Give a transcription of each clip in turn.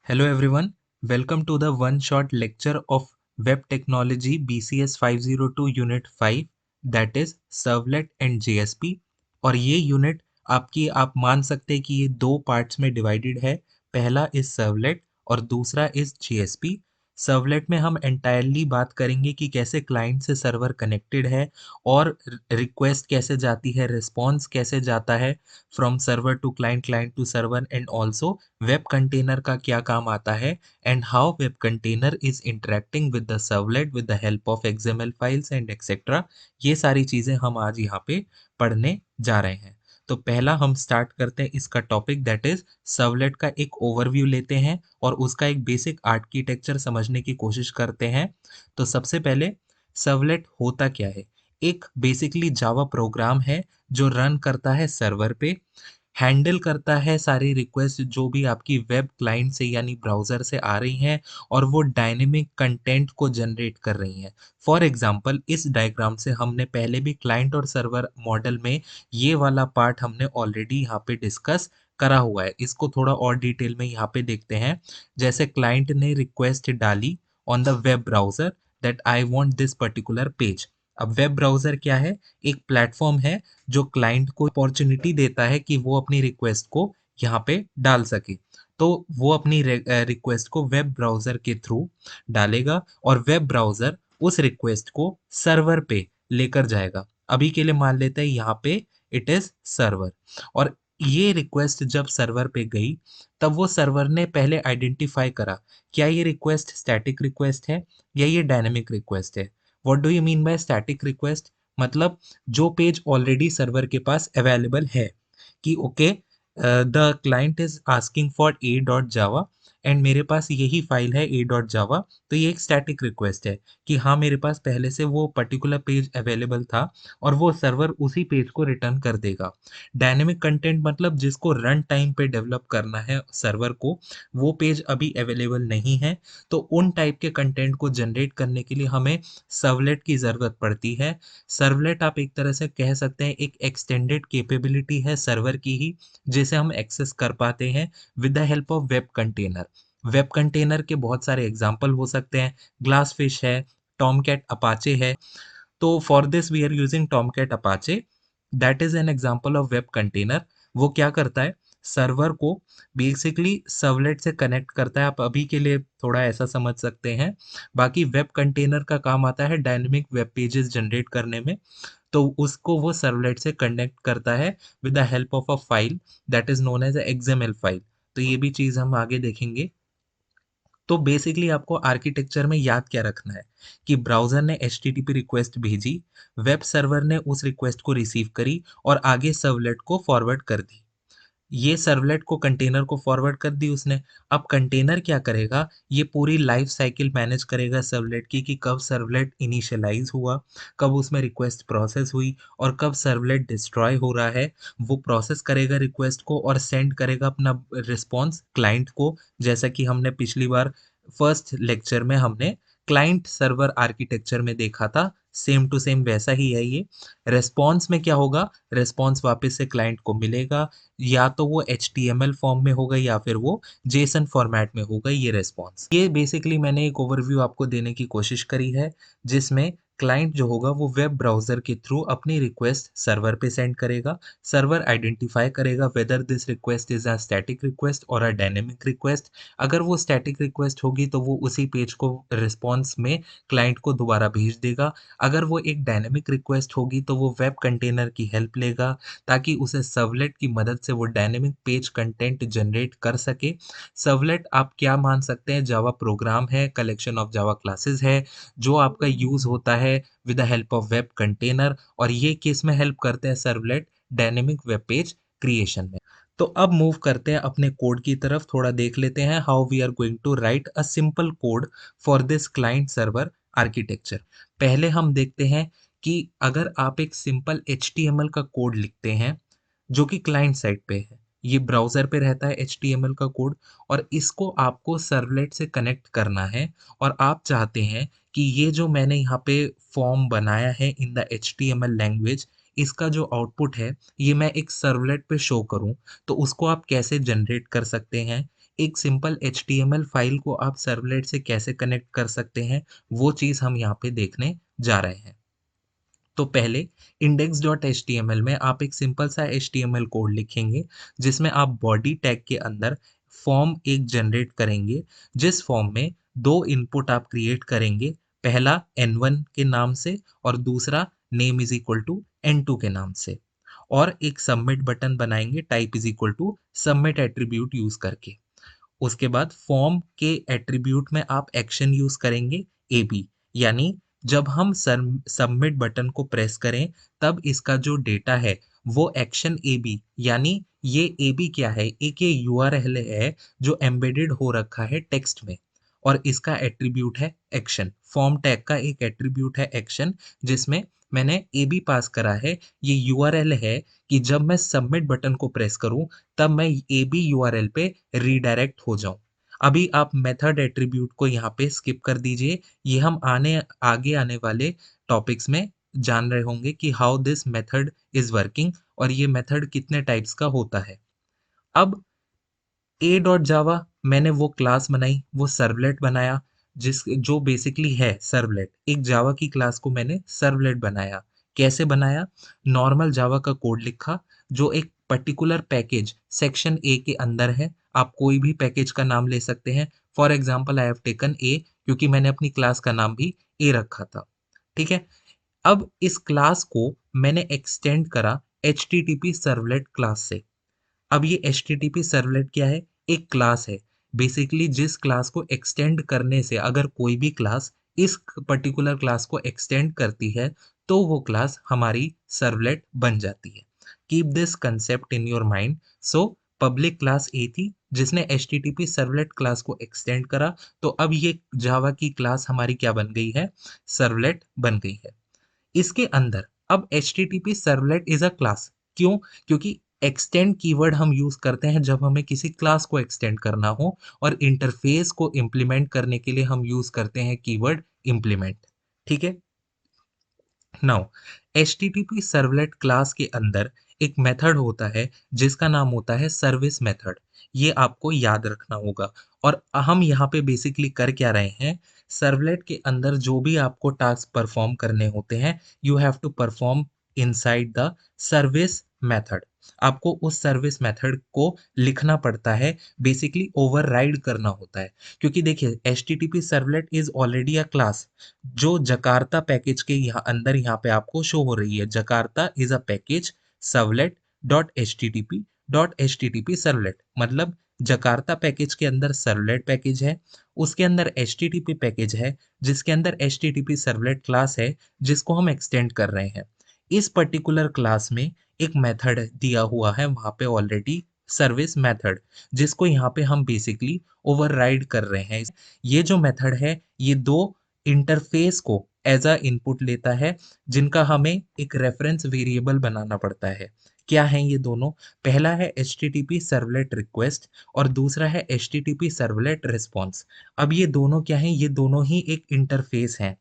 Hello everyone, welcome to the one shot lecture of Web Technology BCS 502 Unit 5 that is Servlet and JSP। और ये unit आप मान सकते हैं कि ये दो पार्ट्स में डिवाइडेड है। पहला इज सर्वलेट और दूसरा इज JSP। सर्वलेट में हम एंटायरली बात करेंगे कि कैसे क्लाइंट से सर्वर कनेक्टेड है और रिक्वेस्ट कैसे जाती है, रिस्पॉन्स कैसे जाता है from server to client, client to server, and also web container का क्या काम आता है and how web container is interacting with the servlet with the help of XML files and etcetera. ये सारी चीज़ें हम आज यहाँ पे पढ़ने जा रहे हैं। तो पहला हम स्टार्ट करते हैं इसका टॉपिक दैट इज सर्वलेट का एक ओवरव्यू लेते हैं और उसका एक बेसिक आर्किटेक्चर समझने की कोशिश करते हैं। तो सबसे पहले सर्वलेट होता क्या है? एक बेसिकली जावा प्रोग्राम है जो रन करता है सर्वर पे, हैंडल करता है सारी रिक्वेस्ट जो भी आपकी वेब क्लाइंट से यानी ब्राउज़र से आ रही हैं और वो डायनेमिक कंटेंट को जनरेट कर रही हैं। फॉर एग्जांपल इस डायग्राम से हमने पहले भी क्लाइंट और सर्वर मॉडल में ये वाला पार्ट हमने ऑलरेडी यहाँ पे डिस्कस करा हुआ है। इसको थोड़ा और डिटेल में यहाँ पे देखते हैं। जैसे क्लाइंट ने रिक्वेस्ट डाली on the web browser that I want this particular page. अब वेब ब्राउज़र क्या है? एक प्लेटफॉर्म है जो क्लाइंट को अपॉर्चुनिटी देता है कि वो अपनी रिक्वेस्ट को यहाँ पे डाल सके। तो वो अपनी रिक्वेस्ट को वेब ब्राउज़र के थ्रू डालेगा और वेब ब्राउज़र उस रिक्वेस्ट को सर्वर पे लेकर जाएगा। अभी के लिए मान लेते हैं यहाँ पे इट इज़ सर्वर। और ये रिक्वेस्ट जब सर्वर पे गई तब वो सर्वर ने पहले आइडेंटिफाई करा क्या ये रिक्वेस्ट स्टैटिक रिक्वेस्ट है या ये डायनेमिक रिक्वेस्ट है। What do you mean by static request? मतलब जो पेज ऑलरेडी सर्वर के पास अवेलेबल है कि okay the client is asking for a dot Java and मेरे पास यही फाइल है ए डॉट जावा। तो ये एक स्टैटिक रिक्वेस्ट है कि हाँ मेरे पास पहले से वो पर्टिकुलर पेज अवेलेबल था और वो सर्वर उसी पेज को रिटर्न कर देगा। डायनेमिक कंटेंट मतलब जिसको रन टाइम पे डेवलप करना है सर्वर को, वो पेज अभी अवेलेबल नहीं है। तो उन टाइप के कंटेंट को जनरेट करने के लिए हमें सर्वलेट की ज़रूरत पड़ती है। सर्वलेट आप एक तरह से कह सकते हैं एक एक्सटेंडेड कैपेबिलिटी है सर्वर की ही, जिसे हम एक्सेस कर पाते हैं with the help of web container. Web container के बहुत सारे एग्जांपल हो सकते हैं। ग्लासफिश है, टॉमकैट अपाचे है। तो for this we are using Tomcat Apache, that is an example of web container. वो क्या करता है? सर्वर को बेसिकली सर्वलेट से कनेक्ट करता है। आप अभी के लिए थोड़ा ऐसा समझ सकते हैं। बाकी वेब कंटेनर का काम आता है डायनेमिक वेब पेजेस जनरेट करने में। तो उसको वो सर्वलेट से कनेक्ट करता है with the help of a file that is known as XML file. तो ये भी चीज़ हम आगे देखेंगे। तो बेसिकली आपको आर्किटेक्चर में याद क्या रखना है कि ब्राउज़र ने HTTP रिक्वेस्ट भेजी, वेब सर्वर ने उस रिक्वेस्ट को रिसीव करी और आगे सर्वलेट को फॉरवर्ड कर दी। ये सर्वलेट को कंटेनर को फॉरवर्ड कर दी उसने। अब कंटेनर क्या करेगा? ये पूरी लाइफ साइकिल मैनेज करेगा सर्वलेट की कि कब सर्वलेट इनिशियलाइज हुआ, कब उसमें रिक्वेस्ट प्रोसेस हुई और कब सर्वलेट डिस्ट्रॉय हो रहा है। वो प्रोसेस करेगा रिक्वेस्ट को और सेंड करेगा अपना रिस्पॉन्स क्लाइंट को। जैसा कि हमने पिछली बार फर्स्ट लेक्चर में हमने क्लाइंट सर्वर आर्किटेक्चर में देखा था, सेम टू सेम वैसा ही है ये। रिस्पॉन्स में क्या होगा? रिस्पॉन्स वापस से क्लाइंट को मिलेगा, या तो वो HTML फॉर्म में होगा या फिर वो जेसन फॉर्मेट में होगा ये रिस्पॉन्स। ये बेसिकली मैंने एक ओवरव्यू आपको देने की कोशिश करी है जिसमें क्लाइंट जो होगा वो वेब ब्राउज़र के थ्रू अपनी रिक्वेस्ट सर्वर पे सेंड करेगा। सर्वर आइडेंटिफाई करेगा whether this request is a static request और अ डायनेमिक रिक्वेस्ट। अगर वो स्टैटिक रिक्वेस्ट होगी तो वो उसी पेज को रिस्पॉन्स में क्लाइंट को दोबारा भेज देगा। अगर वो एक डायनेमिक रिक्वेस्ट होगी तो वो वेब कंटेनर की हेल्प लेगा ताकि उसे सर्वलेट की मदद से वो डायनेमिक पेज कंटेंट जनरेट कर सके। सर्वलेट आप क्या मान सकते हैं? जावा प्रोग्राम है, कलेक्शन ऑफ जावा क्लासेस है जो आपका यूज़ होता है with the help of web container. और ये किस में हेल्प करते हैं servlet? Dynamic web page creation में। तो अब मूव करते हैं अपने कोड की तरफ, थोड़ा देख लेते हैं how we are going to write a simple code for this client server architecture. पहले हम देखते हैं कि अगर आप एक सिंपल HTML का कोड लिखते हैं जो कि क्लाइंट साइड पे है, ये ब्राउज़र पे रहता है HTML का कोड, और इसको आपको सर्वलेट से कनेक्ट करना है। और आप चाहते हैं कि ये जो मैंने यहाँ पे फॉर्म बनाया है इन द HTML लैंग्वेज, इसका जो आउटपुट है ये मैं एक सर्वलेट पे शो करूँ। तो उसको आप कैसे जनरेट कर सकते हैं? एक सिंपल एचटीएमएल फाइल को आप सर्वलेट से कैसे कनेक्ट कर सकते हैं, वो चीज़ हम यहाँ पे देखने जा रहे हैं। तो पहले index.html में आप एक सिंपल सा HTML कोड लिखेंगे, जिसमें आप बॉडी टैग के अंदर फॉर्म एक जनरेट करेंगे, जिस फॉर्म में 2 इनपुट आप क्रिएट करेंगे, पहला n1 के नाम से और दूसरा name is equal to n2 के नाम से, और एक सबमिट बटन बनाएँगे type is equal to submit attribute use करके। उसके बाद फॉर्म के एट्रीब्यूट में आप एक्शन यूज़ करेंगे एबी, यानी जब हम सबमिट बटन को प्रेस करें, तब इसका जो डेटा है वो एक्शन एबी, यानी ये एबी क्या है, एक ये यूआरएल है जो एम्बेडेड हो रखा है टेक्स्ट में, और इसका एट्रीब्यूट है एक्शन। फॉर्म टैग का एक एट्रीब्यूट है एक्शन, जिसमें मैंने एबी पास करा है। ये यूआरएल है कि जब मैं सबमिट बटन को प्रेस करूं, तब मैं एबी यूआरएल पे रीडायरेक्ट हो जाऊं। अभी आप मेथड एट्रीब्यूट को यहाँ पे स्किप कर दीजिए। ये हम आगे आने वाले टॉपिक्स में जान रहे होंगे कि how this method is working, और ये मेथड कितने टाइप्स का होता है। अब ए डॉट जावा मैंने वो क्लास बनाई, वो सर्वलेट बनाया, जिस जो बेसिकली है सर्वलेट। एक जावा की क्लास को मैंने सर्वलेट बनाया। कैसे बनाया? नॉर्मल जावा का कोड लिखा, जो एक पर्टिकुलर पैकेज सेक्शन ए के अंदर है। आप कोई भी पैकेज का नाम ले सकते हैं। For example I have taken a, क्योंकि मैंने अपनी क्लास का नाम भी ए रखा था। ठीक है। अब इस क्लास को मैंने एक्सटेंड करा एचटीटीपी सर्वलेट क्लास से। अब ये एचटीटीपी सर्वलेट क्या है? एक क्लास है। बेसिकली जिस क्लास को एक्सटेंड करने से अगर कोई भी क्लास इस पर्टिकुलर क्लास को एक्सटेंड करती है, तो वो क्लास हमारी सर्वलेट बन जाती है। Keep this concept in your mind. So public class ए थी जिसने एचटीटीपी सर्वलेट क्लास को एक्सटेंड करा, तो अब ये जावा की क्लास हमारी क्या बन गई है? सर्वलेट बन गई है। इसके अंदर अब HTTP servlet is a class. क्यों? क्योंकि एक्सटेंड कीवर्ड हम यूज करते हैं जब हमें किसी क्लास को एक्सटेंड करना हो, और इंटरफेस को इम्प्लीमेंट करने के लिए हम यूज करते हैं कीवर्ड इम्प्लीमेंट। ठीक है। नाउ एचटीटीपी सर्वलेट क्लास के अंदर एक मेथड होता है जिसका नाम होता है सर्विस मेथड। ये आपको याद रखना होगा। और हम यहाँ पे बेसिकली कर क्या रहे हैं? सर्वलेट के अंदर जो भी आपको टास्क परफॉर्म करने होते हैं, you have to perform inside the service method. आपको उस सर्विस मेथड को लिखना पड़ता है, बेसिकली ओवरराइड करना होता है। क्योंकि देखिए HTTP servlet is already a class, जो जकार्ता पैकेज के यहाँ पे आपको शो हो रही है। Jakarta is a package servlet dot H T T P dot H T T P servlet, मतलब जकार्ता पैकेज के अंदर सर्वलेट पैकेज है, उसके अंदर H T T P package है, जिसके अंदर H T T P servlet class है, जिसको हम एक्सटेंड कर रहे हैं। इस पर्टिकुलर क्लास में एक मेथड दिया हुआ है वहां पे ऑलरेडी, सर्विस मेथड, जिसको यहाँ पे हम बेसिकली ओवरराइड कर रहे हैं। ये जो मेथड है, ये दो इंटरफेस को एज अ इनपुट लेता है, जिनका हमें एक रेफरेंस वेरिएबल बनाना पड़ता है। क्या है ये दोनों? पहला है H T T P servlet request, और दूसरा है H T T P servlet response. अब ये दोनों क्या हैं? ये दोनों ही एक इंटरफेस हैं,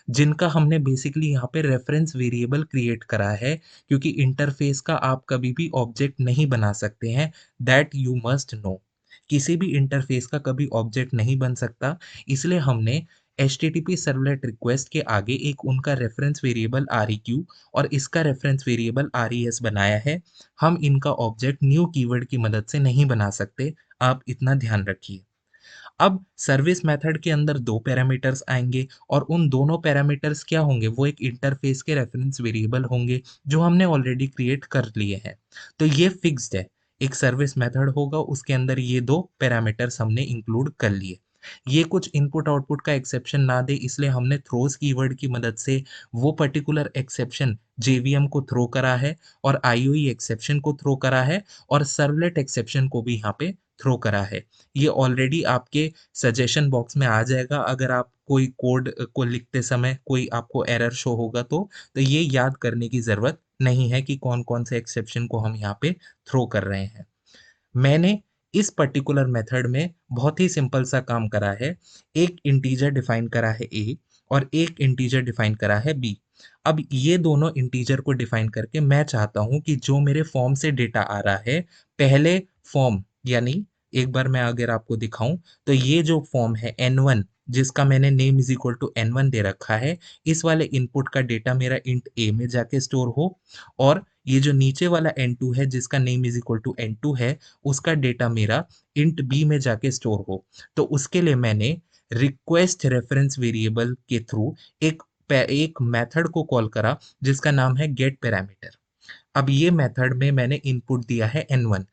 जिनका हमने बेसिकली यहाँ पे रेफरेंस वेरिएबल क्रिएट करा है, क्योंकि इंटरफेस का आप कभी भी ऑब्जेक्ट नहीं बना सकते हैं। That you must know. किसी भी इंटरफेस का कभी ऑब्जेक्ट नहीं बन सकता, इसलिए हमने HTTP सर्वलेट रिक्वेस्ट के आगे एक उनका रेफरेंस वेरिएबल REQ और इसका रेफरेंस वेरिएबल RES बनाया है। हम इनका ऑब्जेक्ट न्यू कीवर्ड की मदद से नहीं बना सकते, आप इतना ध्यान रखिए। अब सर्विस मेथड के अंदर दो पैरामीटर्स आएंगे, और उन दोनों पैरामीटर्स क्या होंगे? वो एक इंटरफेस के रेफरेंस वेरिएबल होंगे, जो हमने ऑलरेडी क्रिएट कर लिए हैं। तो ये फिक्स्ड है। एक सर्विस मेथड होगा, उसके अंदर ये दो पैरामीटर्स हमने इंक्लूड कर लिए। ये कुछ इनपुट आउटपुट का एक्सेप्शन ना दे, इसलिए हमने थ्रोज कीवर्ड की मदद से वो पर्टिकुलर एक्सेप्शन जेवीएम को थ्रो करा है, और आईओई एक्सेप्शन को थ्रो करा है, और सर्वलेट एक्सेप्शन को भी यहाँ पे थ्रो करा है। ये ऑलरेडी आपके सजेशन बॉक्स में आ जाएगा। अगर आप कोई कोड को लिखते समय कोई आपको एरर शो होगा, तो ये याद करने की ज़रूरत नहीं है कि कौन-कौन से एक्सेप्शन को हम यहाँ पे थ्रो कर रहे हैं। मैंने इस पर्टिकुलर मेथड में बहुत ही सिंपल सा काम करा है। एक इंटीजर डिफाइन करा है ए, और एक इंटीजर डिफाइन करा है बी। अब ये दोनों इंटीजर को डिफाइन करके मैं चाहता हूँ कि जो मेरे फॉर्म से डेटा आ रहा है, पहले फॉर्म यानी एक बार मैं अगर आपको दिखाऊं तो ये जो फॉर्म है n1 जिसका मैंने name is equal to n1 दे रखा है, इस वाले इनपुट का डेटा मेरा इंट a में जाके स्टोर हो, और ये जो नीचे वाला n2 है जिसका name is equal to n2 है, उसका डेटा मेरा इंट b में जाके स्टोर हो। तो उसके लिए मैंने रिक्वेस्ट रेफरेंस वेरिएबल के थ्रू एक मेथड को कॉल करा जिसका नाम है गेट पैरामीटर। अब ये मेथड में मैंने इनपुट दिया है n1।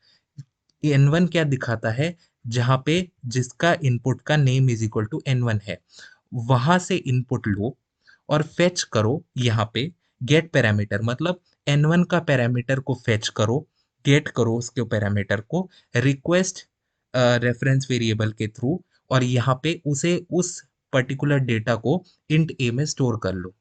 n1 क्या दिखाता है, जहां पे जिसका इनपुट का name is equal to n1 है, वहां से इनपुट लो और फेच करो यहाँ पे गेट पैरामीटर, मतलब n1 का पैरामीटर को फेच करो, गेट करो उसके पैरामीटर को रिक्वेस्ट रेफरेंस वेरिएबल के थ्रू, और यहाँ पे उसे उस पर्टिकुलर डेटा को इंट a में स्टोर कर लो।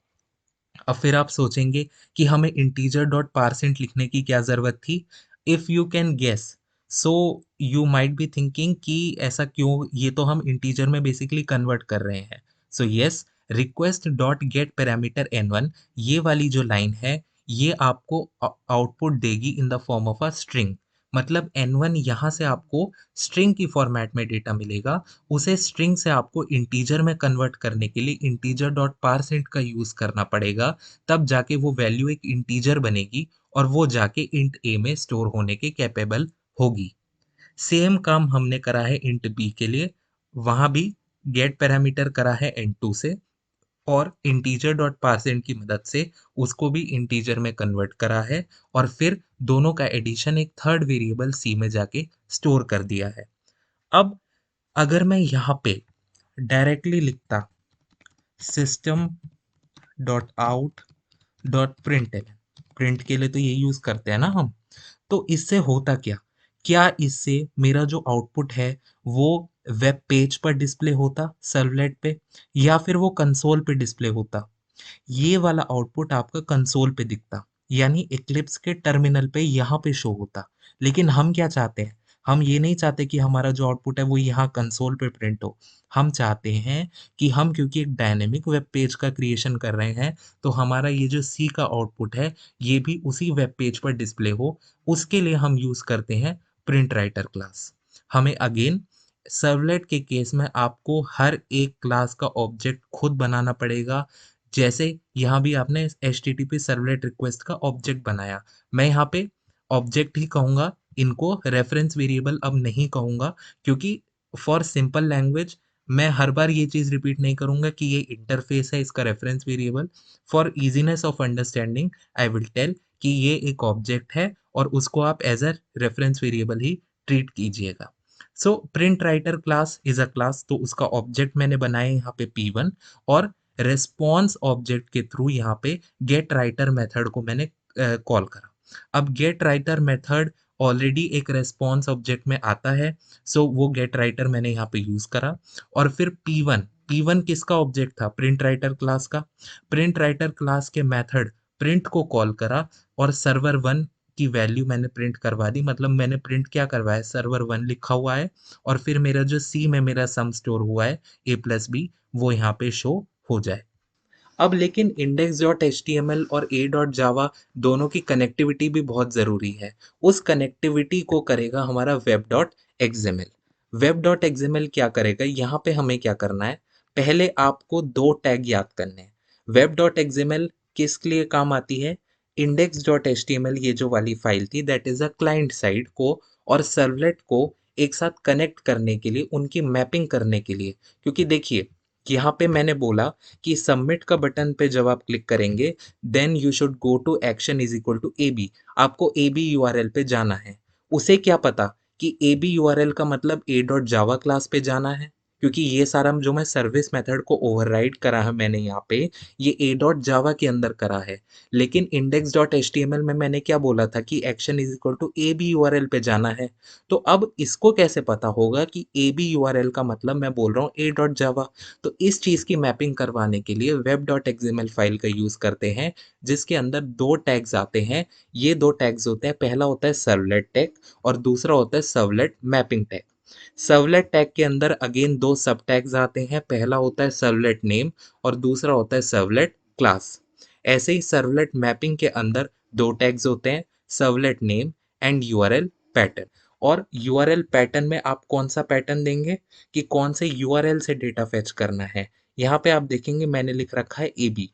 अब फिर आप सोचेंगे कि हमें इंटीजर डॉट पारसेंट लिखने की क्या ज़रूरत थी। If you can guess, so you might be thinking कि ऐसा क्यों, ये तो हम इंटीजर में बेसिकली कन्वर्ट कर रहे हैं। So yes, request dot gate parameter n1, ये वाली जो लाइन है, ये आपको आउटपुट देगी in the form of a string. मतलब n1 यहाँ से आपको स्ट्रिंग की फॉर्मेट में डेटा मिलेगा, उसे स्ट्रिंग से आपको इंटीजर में कन्वर्ट करने के लिए इंटीजर डॉट पारसेंट का यूज़ करना पड़ेगा, तब जाके वो वैल्यू एक इंटीजर बनेगी और वो जाके इंट ए में स्टोर होने के कैपेबल होगी। सेम काम हमने करा है इंट बी के लिए, वहाँ भी गेट पैरामीटर करा है n2 से, और इंटीजर डॉट पारसेंट की मदद से उसको भी इंटीजर में कन्वर्ट करा है, और फिर दोनों का एडिशन एक थर्ड वेरिएबल सी में जाके स्टोर कर दिया है। अब अगर मैं यहाँ पे डायरेक्टली लिखता system dot out dot print, print के लिए तो ये यूज करते हैं ना हम, तो इससे होता क्या, क्या इससे मेरा जो आउटपुट है वो वेब पेज पर डिस्प्ले होता सर्वलेट पे, या फिर वो कंसोल पे डिस्प्ले होता। ये वाला आउटपुट आपका कंसोल पे दिखता, यानी इक्लिप्स के टर्मिनल पे यहाँ पे शो होता। लेकिन हम क्या चाहते हैं, हम ये नहीं चाहते कि हमारा जो आउटपुट है वो यहाँ कंसोल पे प्रिंट हो। हम चाहते हैं कि हम, क्योंकि एक डायनेमिक वेब पेज का क्रिएशन कर रहे हैं, तो हमारा ये जो सी का आउटपुट है ये भी उसी वेब पेज पर डिस्प्ले हो। उसके लिए हम यूज करते हैं प्रिंट राइटर क्लास। हमें अगेन सर्वलेट के केस में आपको हर एक क्लास का ऑब्जेक्ट खुद बनाना पड़ेगा। जैसे यहाँ भी आपने HTTP सर्वलेट रिक्वेस्ट का ऑब्जेक्ट बनाया, मैं यहाँ पे ऑब्जेक्ट ही कहूँगा, इनको रेफरेंस वेरिएबल अब नहीं कहूँगा, क्योंकि फॉर सिंपल लैंग्वेज मैं हर बार ये चीज़ रिपीट नहीं करूँगा कि ये इंटरफेस है इसका reference variable. For easiness of understanding I will tell कि ये एक ऑब्जेक्ट है और उसको आप एज अ रेफरेंस वेरिएबल ही ट्रीट कीजिएगा। So print writer class is a class, तो उसका ऑब्जेक्ट मैंने बनाया यहाँ पे p1, और रेस्पॉन्स ऑब्जेक्ट के थ्रू यहाँ पे गेट राइटर मेथड को मैंने कॉल करा। अब गेट राइटर मेथड ऑलरेडी एक रेस्पॉन्स ऑब्जेक्ट में आता है, सो वो गेट राइटर मैंने यहाँ पे यूज करा। और फिर p1, p1 किसका ऑब्जेक्ट था, प्रिंट राइटर क्लास का। प्रिंट राइटर क्लास के मेथड प्रिंट को कॉल करा, और सर्वर वन की वैल्यू मैंने प्रिंट करवा दी, मतलब मैंने प्रिंट क्या करवाया, सर्वर वन लिखा हुआ है, और फिर मेरा जो सी में मेरा सम स्टोर हुआ है a+b, वो यहाँ पे शो हो जाए। अब लेकिन index.html और a.java दोनों की कनेक्टिविटी भी बहुत ज़रूरी है। उस कनेक्टिविटी को करेगा हमारा web.xml। web.xml क्या करेगा, यहाँ पे हमें क्या करना है, पहले आपको दो टैग याद करने हैं। web.xml किस लिए काम आती है, index.html ये जो वाली फाइल थी that is a client side को और सर्वलेट को एक साथ कनेक्ट करने के लिए, उनकी मैपिंग करने के लिए। क्योंकि देखिए यहाँ पे मैंने बोला कि सबमिट का बटन पे जब आप क्लिक करेंगे then you should go to action is equal to A B, आपको ए बी यूआरएल पे जाना है। उसे क्या पता कि ए बी यूआरएल का मतलब ए डॉट जावा क्लास पे जाना है, क्योंकि ये सारा जो मैं सर्विस मेथड को ओवरराइड करा है मैंने यहाँ पे, ये ए डॉट जावा के अंदर करा है। लेकिन index dot H T M L में मैंने क्या बोला था कि action is equal to A B URL पे जाना है। तो अब इसको कैसे पता होगा कि ए बी यूआरएल का मतलब मैं बोल रहा हूँ ए डॉट जावा। तो इस चीज़ की मैपिंग करवाने के लिए web.xml फाइल का यूज़ करते हैं, जिसके अंदर दो टैग्स आते हैं। ये दो टैग्स होते हैं, पहला होता है सर्वलेट टैग और दूसरा होता है servlet mapping tag. Servlet tag के अंदर अगेन दो सब टैग्स आते हैं, पहला होता है सर्वलेट नेम और दूसरा होता है सर्वलेट क्लास। ऐसे ही सर्वलेट मैपिंग के अंदर दो टैग्स होते हैं, servlet name and URL pattern. और यूआरएल पैटर्न में आप कौन सा पैटर्न देंगे कि कौन से यूआरएल से डेटा फेच करना है। यहाँ पे आप देखेंगे मैंने लिख रखा है एबी।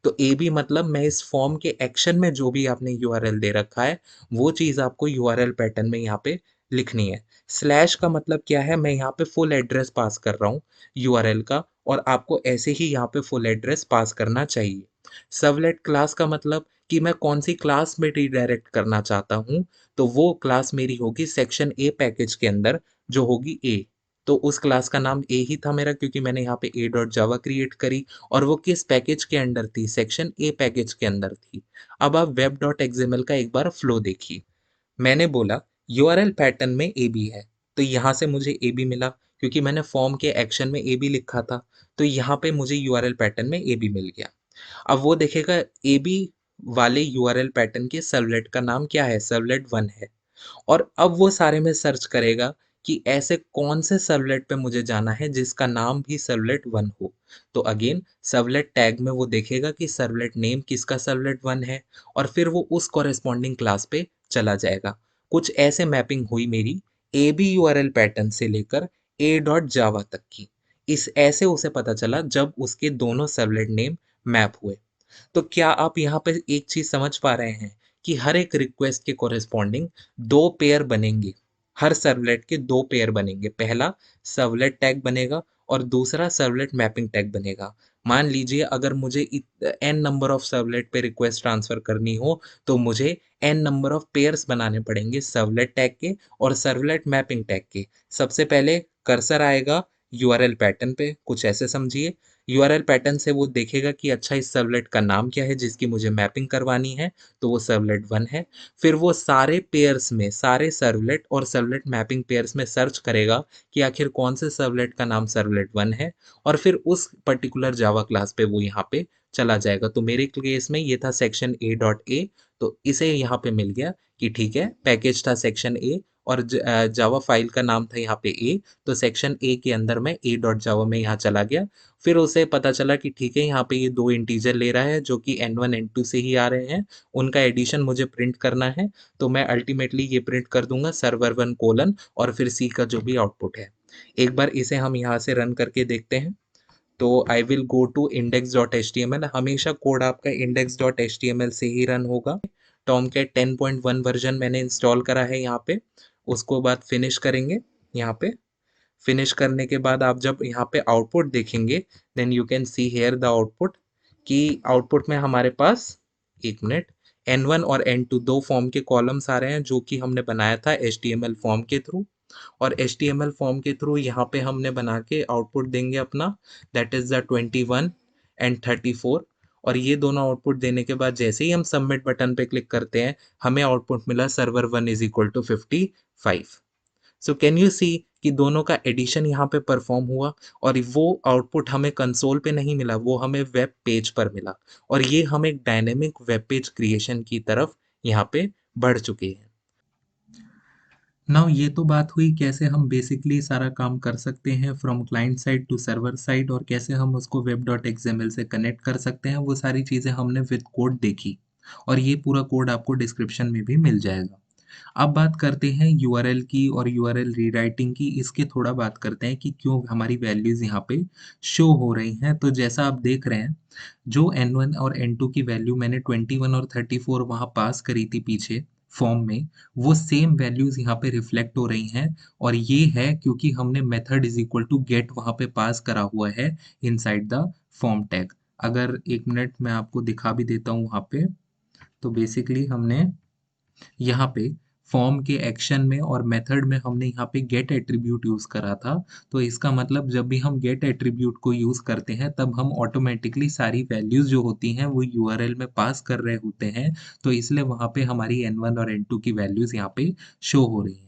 तो एबी मतलब मैं इस फॉर्म के एक्शन में जो भी आपने यूआरएल दे रखा है वो चीज़ आपको यूआरएल पैटर्न में यहाँ पे लिखनी है। स्लैश का मतलब क्या है, मैं यहाँ पे फुल एड्रेस पास कर रहा हूँ यूआरएल का, और आपको ऐसे ही यहाँ पे फुल एड्रेस पास करना चाहिए। सर्वलेट क्लास का मतलब कि मैं कौन सी क्लास में रिडायरेक्ट करना चाहता हूँ, तो वो क्लास मेरी होगी सेक्शन ए पैकेज के अंदर जो होगी ए। तो उस क्लास का नाम ए ही था मेरा, क्योंकि मैंने यहाँ पे ए डॉट जावा क्रिएट करी, और वो किस पैकेज के अंडर थी, सेक्शन ए पैकेज के अंदर थी। अब आप वेब डॉट एक्सएमएल का एक बार फ्लो देखिए। मैंने बोला यूआरएल पैटर्न में ए बी है, तो यहाँ से मुझे ए बी मिला क्योंकि मैंने फॉर्म के एक्शन में ए बी लिखा था, तो यहाँ पे मुझे यूआरएल पैटर्न में ए बी मिल गया। अब वो देखेगा ए बी वाले यूआरएल पैटर्न के सर्वलेट का नाम क्या है, सर्वलेट 1 है। और अब वो सारे में सर्च करेगा कि ऐसे कौन से सर्वलेट पे मुझे जाना है जिसका नाम भी सर्वलेट 1 हो। तो अगेन सर्वलेट टैग में वो देखेगा कि सर्वलेट नेम किसका सर्वलेट 1 है, और फिर वो उस कॉरेस्पॉन्डिंग क्लास पे चला जाएगा। कुछ ऐसे मैपिंग हुई मेरी ए बी यूआरएल पैटर्न से लेकर ए डॉट जावा तक की। इस ऐसे उसे पता चला जब उसके दोनों सर्वलेट नेम मैप हुए। तो क्या आप यहाँ पे एक चीज समझ पा रहे हैं कि हर एक रिक्वेस्ट के कोरेस्पॉन्डिंग दो पेयर बनेंगे। हर सर्वलेट के दो पेयर बनेंगे, पहला सर्वलेट टैग बनेगा और दूसरा सर्वलेट मैपिंग टैग बनेगा। मान लीजिए अगर मुझे एन नंबर ऑफ सर्वलेट पे रिक्वेस्ट ट्रांसफर करनी हो, तो मुझे एन नंबर ऑफ पेयर्स बनाने पड़ेंगे सर्वलेट टैग के और सर्वलेट मैपिंग टैग के। सबसे पहले कर्सर आएगा यूआरएल पैटर्न पे, कुछ ऐसे समझिए। यूआरएल पैटर्न से वो देखेगा कि अच्छा इस सर्वलेट का नाम क्या है जिसकी मुझे मैपिंग करवानी है, तो वो सर्वलेट 1 है। फिर वो सारे पेयर्स में, सारे सर्वलेट और सर्वलेट मैपिंग पेयर्स में सर्च करेगा कि आखिर कौन से सर्वलेट का नाम सर्वलेट 1 है, और फिर उस पर्टिकुलर जावा क्लास पे वो यहाँ पे चला जाएगा। तो मेरे केस में ये था सेक्शन ए डॉट ए, तो इसे यहाँ पे मिल गया कि ठीक है पैकेज था सेक्शन ए और जावा फाइल का नाम था यहाँ पे ए, तो सेक्शन ए के अंदर मैं ए डॉट जावा में यहाँ चला गया। फिर उसे पता चला कि ठीक है यहाँ पे ये दो इंटीजर ले रहा है जो कि n1 n2 से ही आ रहे हैं, उनका एडिशन मुझे प्रिंट करना है। तो मैं अल्टीमेटली ये प्रिंट कर दूंगा सर्वर 1 कोलन और फिर सी का जो भी आउटपुट है। एक बार इसे हम यहाँ से रन करके देखते हैं। तो I will go to index dot H T M L. हमेशा कोड आपका index dot H T M L से ही रन होगा। टॉम कैट 10.1 वर्जन मैंने इंस्टॉल करा है यहाँ पे। उसको बाद फिनिश करेंगे। यहाँ पे फिनिश करने के बाद आप जब यहाँ पे आउटपुट देखेंगे, then you can see here the output, कि आउटपुट में हमारे पास, एक मिनट, N1 और N2 दो फॉर्म के कॉलम्स आ रहे हैं जो कि हमने बनाया था HTML फॉर्म के थ्रू। और HTML फॉर्म के थ्रू यहाँ पे हमने बना के आउटपुट देंगे अपना, दैट इज द 21 एंड 34। और ये दोनों आउटपुट देने के बाद जैसे ही हम सबमिट बटन पे क्लिक करते हैं, हमें आउटपुट मिला server 1 is equal to 55। So can you see कि दोनों का एडिशन यहाँ पे परफॉर्म हुआ, और वो आउटपुट हमें कंसोल पे नहीं मिला, वो हमें वेब पेज पर मिला। और ये हम एक डायनेमिक वेब पेज क्रिएशन की तरफ यहाँ पे बढ़ चुके हैं। नाउ ये तो बात हुई कैसे हम बेसिकली सारा काम कर सकते हैं from client side to server side, और कैसे हम उसको वेब डॉट एक्सएमएल से कनेक्ट कर सकते हैं। वो सारी चीज़ें हमने विद कोड देखी, और ये पूरा कोड आपको डिस्क्रिप्शन में भी मिल जाएगा। अब बात करते हैं यूआरएल की और यूआरएल रीराइटिंग की। इसके थोड़ा बात करते हैं कि क्यों हमारी वैल्यूज़ यहाँ पे शो हो रही हैं। तो जैसा आप देख रहे हैं, जो N1 और N2 की वैल्यू मैंने 21 और 34 वहाँ पास करी थी पीछे फॉर्म में, वो सेम वैल्यूज़ यहाँ पे रिफ्लेक्ट हो रही हैं। और ये है क्योंकि हमने method is equal to get वहाँ पे पास करा हुआ है इनसाइड द फॉर्म टैग। अगर एक मिनट मैं आपको दिखा भी देता हूँ वहाँ पे, तो बेसिकली हमने यहाँ पे फॉर्म के एक्शन में और मेथड में हमने यहाँ पे गेट एट्रीब्यूट यूज करा था। तो इसका मतलब जब भी हम गेट एट्रीब्यूट को यूज करते हैं तब हम ऑटोमेटिकली सारी वैल्यूज जो होती हैं वो यूआरएल में पास कर रहे होते हैं। तो इसलिए वहाँ पे हमारी N1 और N2 की वैल्यूज यहाँ पे शो हो रही हैं।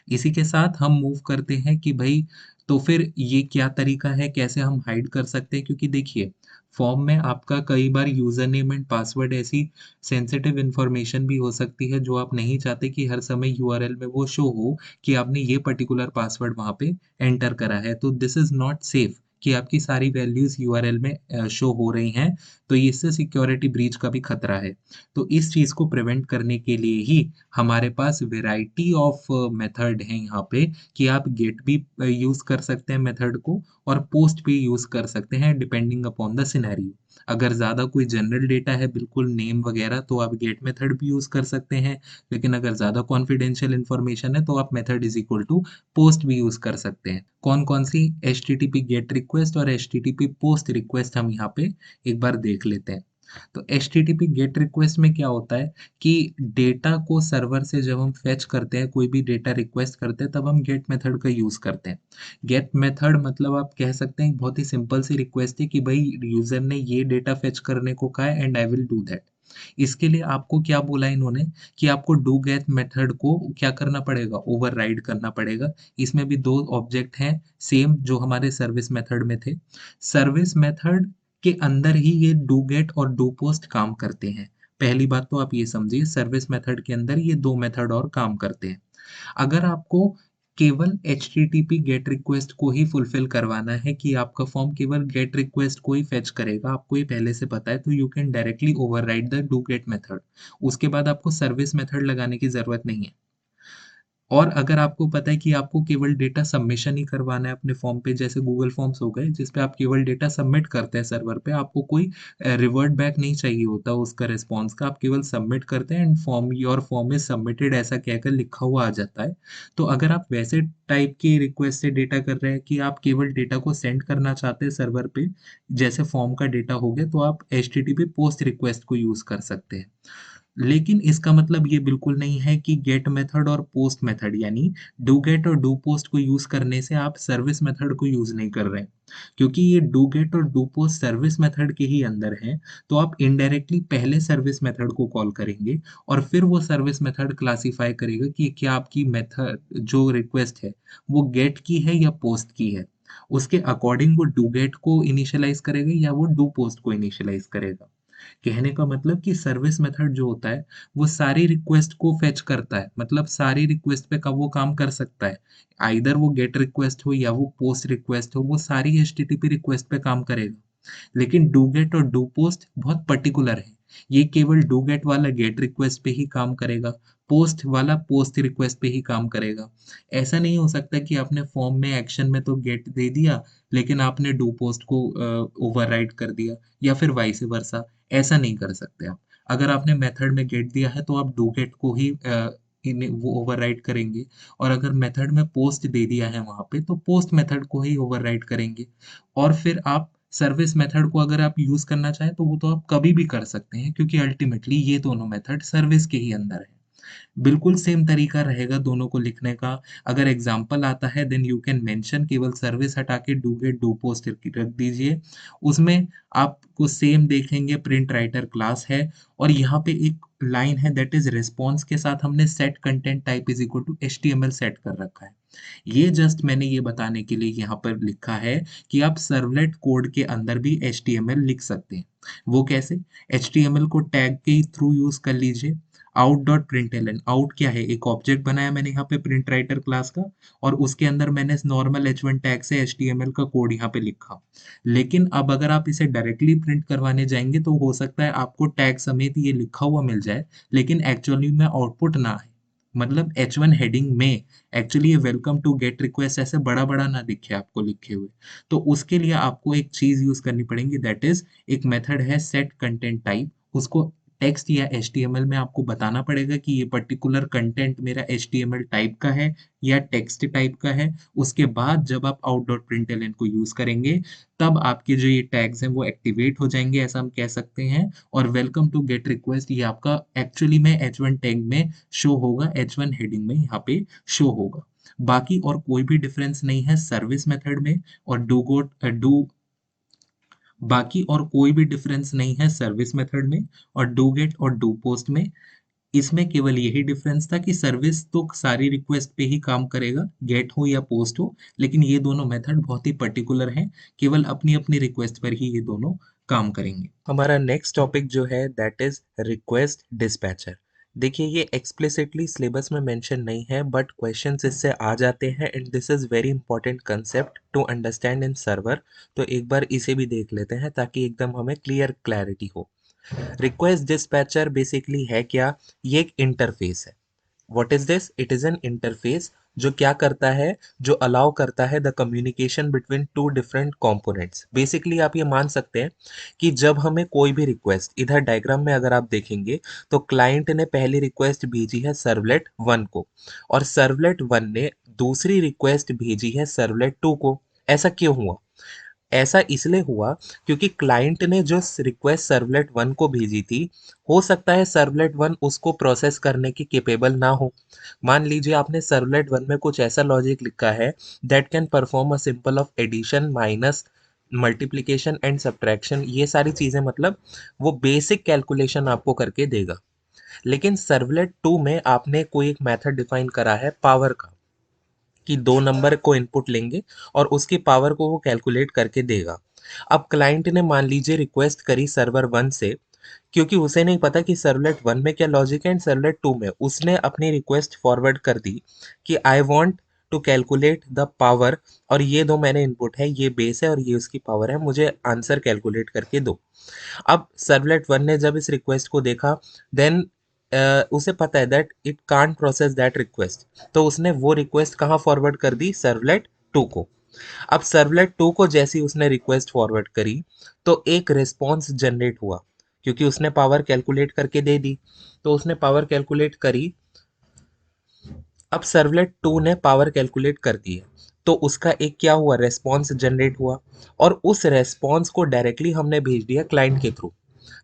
इसी के साथ हम मूव करते हैं कि भाई, तो फिर ये क्या तरीका है, कैसे हम हाइड कर सकते हैं, क्योंकि देखिए फॉर्म में आपका कई बार यूजर नेम एंड पासवर्ड ऐसी सेंसिटिव इन्फॉर्मेशन भी हो सकती है जो आप नहीं चाहते कि हर समय यूआरएल में वो शो हो कि आपने ये पर्टिकुलर पासवर्ड वहाँ पे एंटर करा है। तो दिस इज नॉट सेफ कि आपकी सारी वैल्यूज़ यूआरएल में शो हो रही हैं, तो इससे सिक्योरिटी ब्रीच का भी खतरा है। तो इस चीज़ को प्रिवेंट करने के लिए ही हमारे पास वैरायटी ऑफ मेथड हैं यहाँ पे कि आप गेट भी यूज़ कर सकते हैं मेथड को और पोस्ट भी यूज़ कर सकते हैं डिपेंडिंग अपॉन द सिनेरियो। अगर ज़्यादा कोई जनरल डेटा है बिल्कुल नेम वगैरह तो आप गेट मेथड भी यूज़ कर सकते हैं, लेकिन अगर ज़्यादा कॉन्फिडेंशियल इन्फॉर्मेशन है तो आप method is equal to post भी यूज़ कर सकते हैं। कौन-कौन सी एचटीटीपी गेट रिक्वेस्ट और एचटीटीपी पोस्ट रिक्वेस्ट हम यहाँ पे एक बार देख लेते हैं। तो एचटीटीपी गेट रिक्वेस्ट में क्या होता है कि डेटा को सर्वर से जब हम फेच करते हैं, कोई भी डेटा रिक्वेस्ट करते हैं, तब हम गेट मेथड का यूज़ करते हैं। गेट मेथड मतलब आप कह सकते हैं बहुत ही सिंपल सी रिक्वेस्ट है कि भाई यूज़र ने ये डेटा फेच करने को कहा है and I will do that. इसके लिए आपको क्या बोला इन्होंने कि आपको डू गेट मेथड को क्या करना पड़ेगा, ओवरराइड करना पड़ेगा। इसमें भी 2 ऑब्जेक्ट हैं सेम जो हमारे सर्विस मेथड में थे। सर्विस मेथड के अंदर ही ये डू गेट और डू पोस्ट काम करते हैं। पहली बात तो आप ये समझिए सर्विस मेथड के अंदर ये 2 मेथड और काम करते हैं। अगर आपको केवल एचटीटीपी गेट रिक्वेस्ट को ही फुलफिल करवाना है कि आपका फॉर्म केवल गेट रिक्वेस्ट को ही फेच करेगा, आपको ये पहले से पता है तो you can directly override the do get method. उसके बाद आपको सर्विस मेथड लगाने की ज़रूरत नहीं है। और अगर आपको पता है कि आपको केवल डेटा सबमिशन ही करवाना है अपने फॉर्म पे जैसे गूगल फॉर्म्स हो गए जिस पे आप केवल डेटा सबमिट करते हैं सर्वर पे आपको कोई रिवर्ट बैक नहीं चाहिए होता उसका रिस्पॉन्स का आप केवल सबमिट करते हैं and form your form is submitted ऐसा कहकर लिखा हुआ आ जाता है। तो अगर आप वैसे टाइप की रिक्वेस्ट से डेटा कर रहे हैं कि आप केवल डेटा को सेंड करना चाहते हैं सर्वर पे जैसे फॉर्म का डेटा हो गया तो आप एचटीटीपी पोस्ट रिक्वेस्ट को यूज कर सकते हैं। लेकिन इसका मतलब ये बिल्कुल नहीं है कि गेट मेथड और पोस्ट मेथड यानी डू गेट और डू पोस्ट को यूज करने से आप सर्विस मेथड को यूज नहीं कर रहे हैं। क्योंकि ये डू गेट और डू पोस्ट सर्विस मेथड के ही अंदर है, तो आप इनडायरेक्टली पहले सर्विस मेथड को कॉल करेंगे और फिर वो सर्विस मेथड क्लासिफाई करेगा कि क्या आपकी मेथड जो रिक्वेस्ट है वो गेट की है या पोस्ट की है। उसके अकॉर्डिंग वो डू गेट को इनिशियलाइज करेगा या वो डू पोस्ट को इनिशियलाइज करेगा। कहने का मतलब कि सर्विस मेथड जो होता है, वो सारी रिक्वेस्ट को फेच करता है, मतलब सारी रिक्वेस्ट पे का वो काम कर सकता है। आइदर वो गेट रिक्वेस्ट हो या वो पोस्ट रिक्वेस्ट हो, वो सारी एचटीटीपी रिक्वेस्ट पे काम करेगा। लेकिन डू गेट और डू पोस्ट बहुत पर्टिकुलर है। ये केवल डू गेट वाला गेट रिक्वेस्ट पे ही काम करेगा, पोस्ट वाला पोस्ट रिक्वेस्ट पे ही काम करेगा। ऐसा नहीं हो सकता कि आपने फॉर्म में एक्शन में तो गेट दे दिया, लेकिन आपने डू पोस्ट को ओवरराइड कर दिया या फिर वाइस वर्सा। ऐसा नहीं कर सकते आप। अगर आपने मेथड में गेट दिया है तो आप डू गेट को ही वो ओवरराइड करेंगे और अगर मेथड में पोस्ट दे दिया है वहाँ पे तो पोस्ट मेथड को ही ओवरराइड करेंगे। और फिर आप सर्विस मेथड को अगर आप यूज़ करना चाहें तो वो तो आप कभी भी कर सकते हैं क्योंकि अल्टीमेटली ये दोनों मेथड सर्विस के ही अंदर है। बिल्कुल सेम तरीका रहेगा दोनों को लिखने का। अगर एग्ज़ाम्पल आता है देन यू कैन मेंशन केवल सर्विस हटा के डू गेट डू पोस्ट रख दीजिए। उसमें आपको सेम देखेंगे प्रिंट राइटर क्लास है और यहाँ पे एक लाइन है दैट इज़ रिस्पॉन्स के साथ हमने set content type is equal to HTML set कर रखा है। ये जस्ट मैंने ये बताने के लिए यहाँ पर लिखा है कि आप सर्वलेट कोड के अंदर भी एचटीएमएल लिख सकते हैं। वो कैसे? एचटीएमएल को टैग के थ्रू यूज़ कर लीजिए। आउट डॉट प्रिंटलन आउट क्या है? एक ऑब्जेक्ट बनाया मैंने यहाँ पे प्रिंट राइटर क्लास का और उसके अंदर मैंने नॉर्मल एच वन टैग से एचटीएमएल का कोड यहाँ पे लिखा। लेकिन अब अगर आप इसे डायरेक्टली प्रिंट करवाने जाएंगे तो हो सकता है आपको टैग समेत ये लिखा हुआ मिल जाए, लेकिन एक्चुअली में आउटपुट ना आए। मतलब एच वन हेडिंग में एक्चुअली ये वेलकम टू गेट रिक्वेस्ट ऐसे बड़ा बड़ा ना दिखे आपको लिखे हुए। तो उसके लिए आपको एक चीज यूज करनी पड़ेगी दैट इज एक मेथड है सेट कंटेंट टाइप। उसको टेक्स्ट या एचटीएमएल में आपको बताना पड़ेगा कि ये पर्टिकुलर कंटेंट मेरा एचटीएमएल टाइप का है या टेक्स्ट टाइप का है। उसके बाद जब आप आउट डॉट प्रिंटलन को यूज करेंगे तब आपके जो ये टैग्स हैं वो एक्टिवेट हो जाएंगे ऐसा हम कह सकते हैं। और वेलकम टू गेट रिक्वेस्ट ये आपका एक्चुअली में एच वन टैग में शो होगा, एच वन हेडिंग में यहाँ पे शो होगा। बाकी और कोई भी डिफरेंस नहीं है सर्विस मेथड में और डू गोट डू बाकी और कोई भी डिफरेंस नहीं है सर्विस मेथड में और डू गेट और डू पोस्ट में। इसमें केवल यही डिफरेंस था कि सर्विस तो सारी रिक्वेस्ट पे ही काम करेगा, गेट हो या पोस्ट हो, लेकिन ये दोनों मेथड बहुत ही पर्टिकुलर हैं, केवल अपनी अपनी रिक्वेस्ट पर ही ये दोनों काम करेंगे। हमारा नेक्स्ट टॉपिक जो है दैट इज रिक्वेस्ट डिस्पैचर। देखिए ये एक्सप्लिसिटली सिलेबस में मेंशन नहीं है बट क्वेश्चंस इससे आ जाते हैं and this is very important concept to understand in server. तो एक बार इसे भी देख लेते हैं ताकि एकदम हमें क्लैरिटी हो। रिक्वेस्ट डिस्पैचर बेसिकली है क्या? ये एक इंटरफेस है। What is this? It is N interface जो क्या करता है, जो अलाउ करता है the communication between two different components. Basically आप ये मान सकते हैं कि जब हमें कोई भी रिक्वेस्ट, इधर डायग्राम में अगर आप देखेंगे तो क्लाइंट ने पहली रिक्वेस्ट भेजी है सर्वलेट 1 को और सर्वलेट 1 ने दूसरी रिक्वेस्ट भेजी है सर्वलेट 2 को। ऐसा क्यों हुआ? ऐसा इसलिए हुआ क्योंकि क्लाइंट ने जो रिक्वेस्ट सर्वलेट 1 को भेजी थी, हो सकता है सर्वलेट 1 उसको प्रोसेस करने की केपेबल ना हो। मान लीजिए आपने सर्वलेट 1 में कुछ ऐसा लॉजिक लिखा है that can perform a simple of addition, minus, multiplication and subtraction, ये सारी चीजें, मतलब वो बेसिक कैलकुलेशन आपको करके देगा। लेकिन सर्वलेट 2 में आपने कोई एक मेथड डिफाइन करा है पावर का, कि दो नंबर को इनपुट लेंगे और उसकी पावर को वो कैलकुलेट करके देगा। अब क्लाइंट ने मान लीजिए रिक्वेस्ट करी सर्वर 1 से, क्योंकि उसे नहीं पता कि सर्वलेट 1 में क्या लॉजिक है एंड सर्वलेट 2 में, उसने अपनी रिक्वेस्ट फॉरवर्ड कर दी कि I want to calculate the power, और ये दो मैंने इनपुट है, ये बेस है और ये उसकी पावर है, मुझे आंसर कैलकुलेट करके दो। अब सर्वलेट 1 ने जब इस रिक्वेस्ट को देखा, देन उसे पता है that it can't process that request, तो उसने वो रिक्वेस्ट कहाँ फॉरवर्ड कर दी? सर्वलेट 2 को। अब सर्वलेट 2 को जैसी उसने रिक्वेस्ट फॉरवर्ड करी तो एक रिस्पॉन्स जनरेट हुआ, क्योंकि उसने पावर कैलकुलेट करके दे दी। तो उसने पावर कैलकुलेट करी, अब सर्वलेट 2 ने पावर कैलकुलेट कर दी है, तो उसका एक क्या हुआ? रेस्पॉन्स जनरेट हुआ, और उस रेस्पॉन्स को डायरेक्टली हमने भेज दिया क्लाइंट के थ्रू।